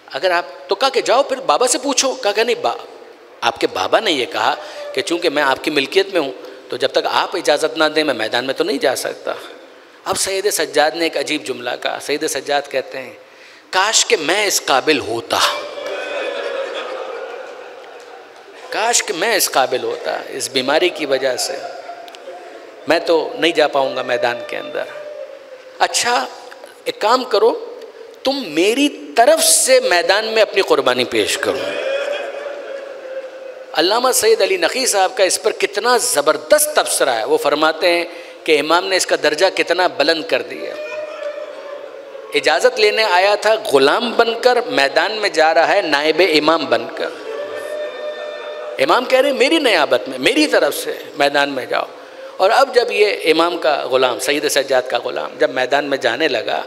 अगर आप तो कहा कि जाओ फिर बाबा से पूछो। कहा कि नहीं, आपके बाबा ने ये कहा कि चूँकि मैं आपकी मिल्कियत में हूँ तो जब तक आप इजाज़त ना दें मैं मैदान में तो नहीं जा सकता। अब सैयद सज्जाद ने एक अजीब जुमला कहा। सैयद सज्जाद कहते हैं, काश कि मैं इस काबिल होता, काश कि मैं इस काबिल होता। इस बीमारी की वजह से मैं तो नहीं जा पाऊंगा मैदान के अंदर। अच्छा एक काम करो, तुम मेरी तरफ से मैदान में अपनी कुर्बानी पेश करो। अल्लामा सैयद अली नक़ी साहब का इस पर कितना ज़बरदस्त तबसरा है। वो फरमाते हैं कि इमाम ने इसका दर्जा कितना बुलंद कर दिया। इजाज़त लेने आया था ग़ुलाम बनकर, मैदान में जा रहा है नायब इमाम बनकर। इमाम कह रहे हैं मेरी नियाबत में, मेरी तरफ से मैदान में जाओ। और अब जब ये इमाम का ग़ुलाम, सैयद सज्जाद का ग़ुलाम जब मैदान में जाने लगा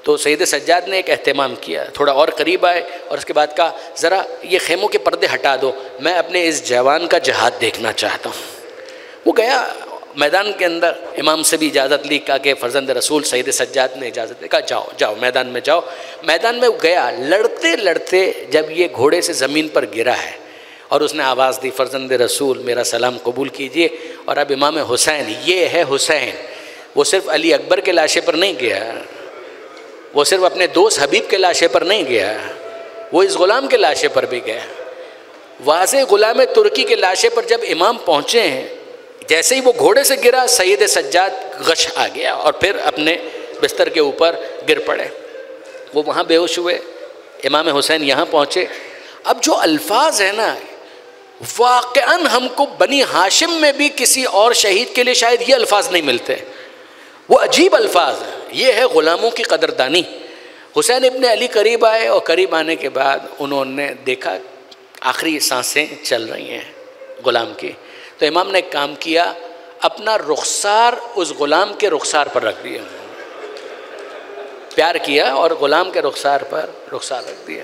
तो सैयद सज्जाद ने एक एहतमाम किया, थोड़ा और करीब आए और उसके बाद कहा, ज़रा ये खेमों के पर्दे हटा दो, मैं अपने इस जवान का जहाद देखना चाहता हूँ। वो गया मैदान के अंदर, इमाम से भी इजाज़त ली, कहा कि फ़र्जंद रसूल सैयद सज्जाद ने इजाज़त दी, कहा जाओ जाओ मैदान में जाओ। मैदान में गया, लड़ते लड़ते जब ये घोड़े से ज़मीन पर गिरा है और उसने आवाज़ दी, फ़र्जंद रसूल मेरा सलाम कबूल कीजिए। और अब इमाम हुसैन, ये है हुसैन, वो सिर्फ अली अकबर के लाशे पर नहीं गया, वो सिर्फ अपने दोस्त हबीब के लाशे पर नहीं गया, वो इस ग़ुलाम के लाशे पर भी गया। वाज़े ग़ुलाम तुर्की के लाशे पर जब इमाम पहुँचे हैं, जैसे ही वो घोड़े से गिरा सैयद सज्जाद गश आ गया और फिर अपने बिस्तर के ऊपर गिर पड़े। वो वहाँ बेहोश हुए, इमाम हुसैन यहाँ पहुँचे। अब जो अल्फाज है ना, वाक़अन हमको बनी हाशिम में भी किसी और शहीद के लिए शायद ये अल्फाज नहीं मिलते। वो अजीब अल्फाज है। ये है ग़ुलामों की कदरदानी। हुसैन इब्न अली करीब आए और करीब आने के बाद उन्होंने देखा आखिरी सांसें चल रही हैं ग़ुलाम की। तो इमाम ने एक काम किया, अपना रुखसार उस ग़ुलाम के रुखसार पर रख दिया, प्यार किया और ग़ुलाम के रुखसार पर रुखसार रख दिया।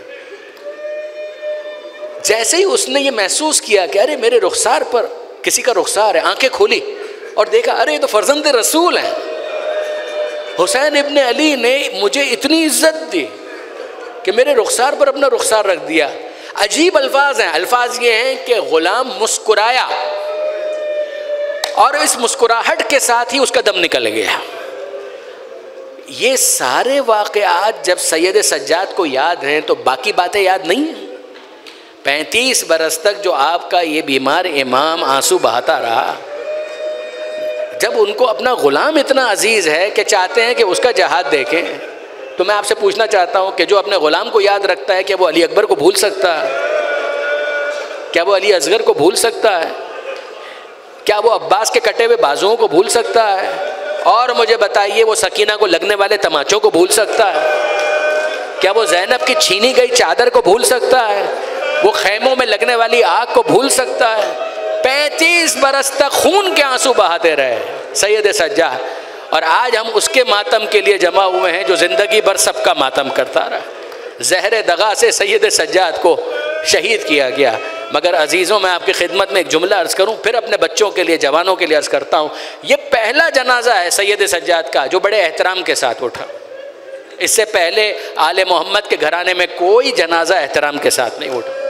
जैसे ही उसने ये महसूस किया कि अरे मेरे रुखसार पर किसी का रुखसार है, आंखें खोली और देखा अरे ये तो फ़र्जंद रसूल है। हुसैन इब्न अली ने मुझे इतनी इज्जत दी कि मेरे रुखसार पर अपना रुखसार रख दिया। अजीब अल्फाज हैं। अल्फाज ये हैं कि ग़ुलाम मुस्कुराया और इस मुस्कुराहट के साथ ही उसका दम निकल गया। ये सारे वाक़यात जब सैयद सज्जाद को याद हैं तो बाकी बातें याद नहीं हैं। 35 बरस तक जो आपका ये बीमार इमाम आंसू बहाता रहा, जब उनको अपना ग़ुलाम इतना अजीज़ है कि चाहते हैं कि उसका जहाद देखें, तो मैं आपसे पूछना चाहता हूँ कि जो अपने ग़ुलाम को याद रखता है, क्या वो अली अकबर को भूल सकता है? क्या वो अली असगर को भूल सकता है? क्या वो अब्बास के कटे हुए बाजुओं को भूल सकता है? और मुझे बताइए, वो सकीना को लगने वाले तमाचों को भूल सकता है? क्या वो ज़ैनब की छीनी गई चादर को भूल सकता है? वो खैमों में लगने वाली आग को भूल सकता है? 35 बरस तक खून के आंसू बहाते रहे सैयद सज्जाद, और आज हम उसके मातम के लिए जमा हुए हैं जो ज़िंदगी भर सबका मातम करता रहा। ज़हर दगा से सैयद सज्जाद को शहीद किया गया। मगर अजीज़ों, मैं आपकी खिदमत में एक जुमला अर्ज़ करूं, फिर अपने बच्चों के लिए, जवानों के लिए अर्ज़ करता हूं। ये पहला जनाजा है सैयद सज्जाद का जो बड़े एहतराम के साथ उठा। इससे पहले आले मोहम्मद के घराने में कोई जनाजा एहतराम के साथ नहीं उठा।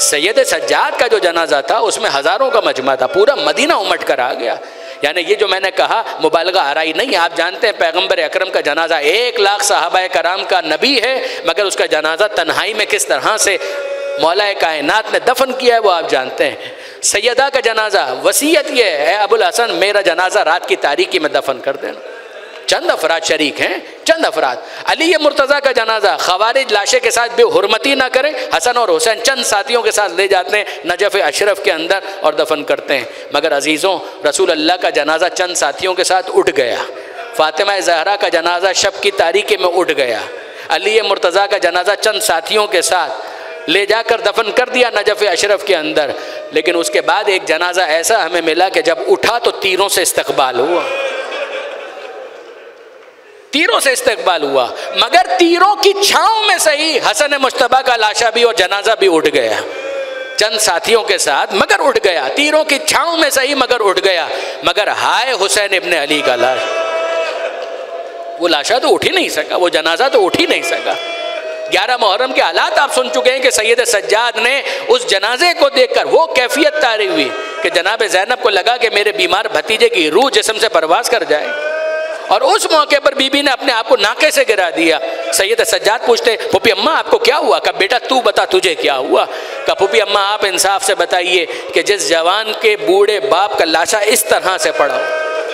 सैयद सज्जाद का जो जनाजा था उसमें हज़ारों का मजमा था, पूरा मदीना उमट कर आ गया। यानी ये जो मैंने कहा मुबालगा आराई नहीं। आप जानते हैं पैगंबर अकरम का जनाजा 1 लाख सहाबाए कराम का नबी है, मगर उसका जनाजा तन्हाई में किस तरह से मौलाए कायनात ने दफन किया है वो आप जानते हैं। सैयदा का जनाजा, वसीयत ये है अबुल हसन मेरा जनाजा रात की तारीकी में दफन कर देना। चंद अफराद शरीक हैं, चंद अफराद। अली मुर्तज़ा का जनाजा ख़वारिज लाशे के साथ बेहुरमती ना करें, हसन और हुसैन चंद साथियों के साथ ले जाते हैं नजफ़ अशरफ के अंदर और दफन करते हैं। मगर अजीज़ों, रसूल अल्लाह का जनाजा चंद साथियों के साथ उठ गया। फ़ातिमा ज़हरा का जनाजा शब की तारीकी में उठ गया। अली मुर्तज़ा का जनाजा चंद साथियों के साथ ले जाकर दफन कर दिया नजफ़ अशरफ के अंदर। लेकिन उसके बाद एक जनाजा ऐसा हमें मिला कि जब उठा तो तीरों से इस्तकबाल हुआ, तीरों से इस्तकबाल हुआ। मगर तीरों की छांव में सही हसन मुश्तबा का लाशा भी और जनाजा भी उठ गया चंद साथियों के साथ, मगर उठ गया। तीरों की छांव में सही मगर उठ गया। मगर हाय हुसैन इब्न अली का लाश, वो लाशा तो उठ ही नहीं सका, वो जनाजा तो उठ ही नहीं सका। 11 मुहर्रम के हालात आप सुन चुके हैं कि सैयद सज्जाद ने उस जनाजे को देखकर वो कैफियत तारी हुई कि जनाब ज़ैनब को लगा कि मेरे बीमार भतीजे की रूह जिस्म से परवास कर जाए, और उस मौके पर बीबी ने अपने आप को नाके से गिरा दिया। सैयद सज्जाद पूछते, फूफी अम्मा आपको क्या हुआ? कहा बेटा तू बता तुझे क्या हुआ? कहा फूफी अम्मा आप इंसाफ से बताइए कि जिस जवान के बूढ़े बाप का लाशा इस तरह से पड़ा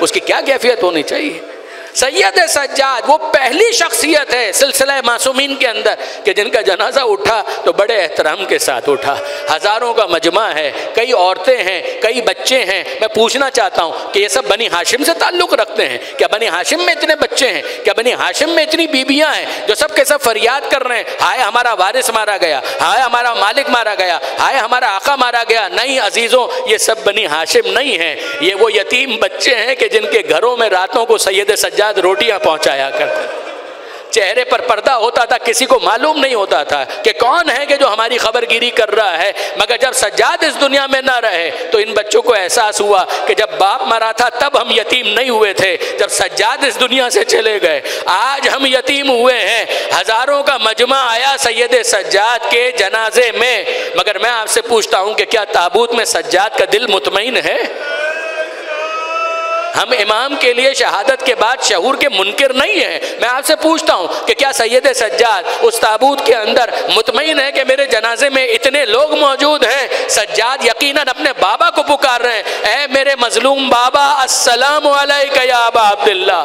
उसकी क्या कैफियत होनी चाहिए? सैयद सज्जाद वो पहली शख्सियत है सिलसिला मासूमीन के अंदर कि जिनका जनाजा उठा तो बड़े एहतराम के साथ उठा। हज़ारों का मजमा है, कई औरतें हैं, कई बच्चे हैं। मैं पूछना चाहता हूँ कि ये सब बनी हाशिम से ताल्लुक़ रखते हैं क्या? बनी हाशिम में इतने बच्चे हैं क्या? बनी हाशिम में इतनी बीबियाँ हैं जो सब के सब फरियाद कर रहे हैं, हाय हमारा वारिस मारा गया, हाय हमारा मालिक मारा गया, हाय हमारा आका मारा गया? नहीं अजीज़ों, ये सब बनी हाशिम नहीं है, ये वो यतीम बच्चे हैं कि जिनके घरों में रातों को सैयद सज्जाद रोटियां पहुंचाया करते। चेहरे पर पर्दा होता था, किसी को मालूम नहीं होता था कि कौन है कि जो हमारी खबरगिरी कर रहा है। मगर जब सज्जाद इस दुनिया में ना रहे तो इन बच्चों को एहसास हुआ कि जब बाप मरा था तब हम यतीम नहीं हुए थे, जब सज्जाद इस दुनिया से चले गए आज हम यतीम हुए हैं। हज़ारों का मजमा आया सैयद सज्जाद के जनाजे में, मगर मैं आपसे पूछता हूँ कि क्या ताबूत में सज्जाद का दिल मुतमईन है? हम इमाम के लिए शहादत के बाद शहूर के मुनकिर नहीं है। मैं आपसे पूछता हूँ कि क्या सैयद सज्जाद उस ताबूत के अंदर मुतमईन है कि मेरे जनाजे में इतने लोग मौजूद हैं? सज्जाद यकीनन अपने बाबा को पुकार रहे हैं, ऐ मेरे मजलूम बाबा अस्सलामु अलैका या अबा अब्दुल्ला,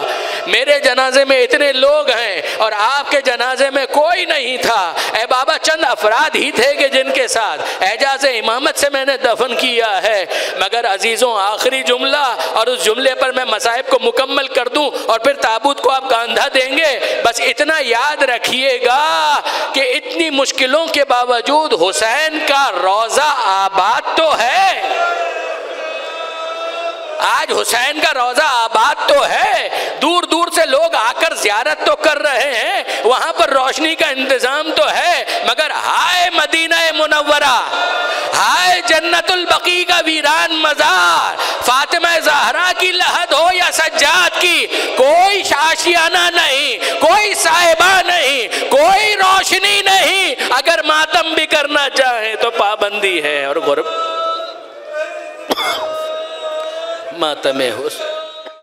मेरे जनाजे में इतने लोग हैं और आपके जनाजे में कोई नहीं था। ऐ बाबा चंद अफराद ही थे कि जिनके साथ एजाज़ इमामत से मैंने दफन किया है। मगर अजीज़ों आखिरी जुमला, और उस जुमले पर मैं मसाइब को मुकम्मल कर दूं और फिर ताबूत को आप कांधा देंगे। बस इतना याद रखिएगा कि इतनी मुश्किलों के बावजूद हुसैन का रोज़ा आबाद तो है। आज हुसैन का रोज़ा आबाद तो है, दूर दूर से लोग आकर ज़ियारत तो कर रहे हैं, वहाँ पर रोशनी का इंतज़ाम तो है। मगर हाय मदीना मुनव्वरा, हाय जन्नतुल बकी का वीरान मज़ार, फातिमा ज़हरा की लहद हो या सज्जाद की, कोई आशियाना नहीं, कोई साहिबा नहीं, कोई रोशनी नहीं। अगर मातम भी करना चाहे तो पाबंदी है और गुरब मातमे हुस्न।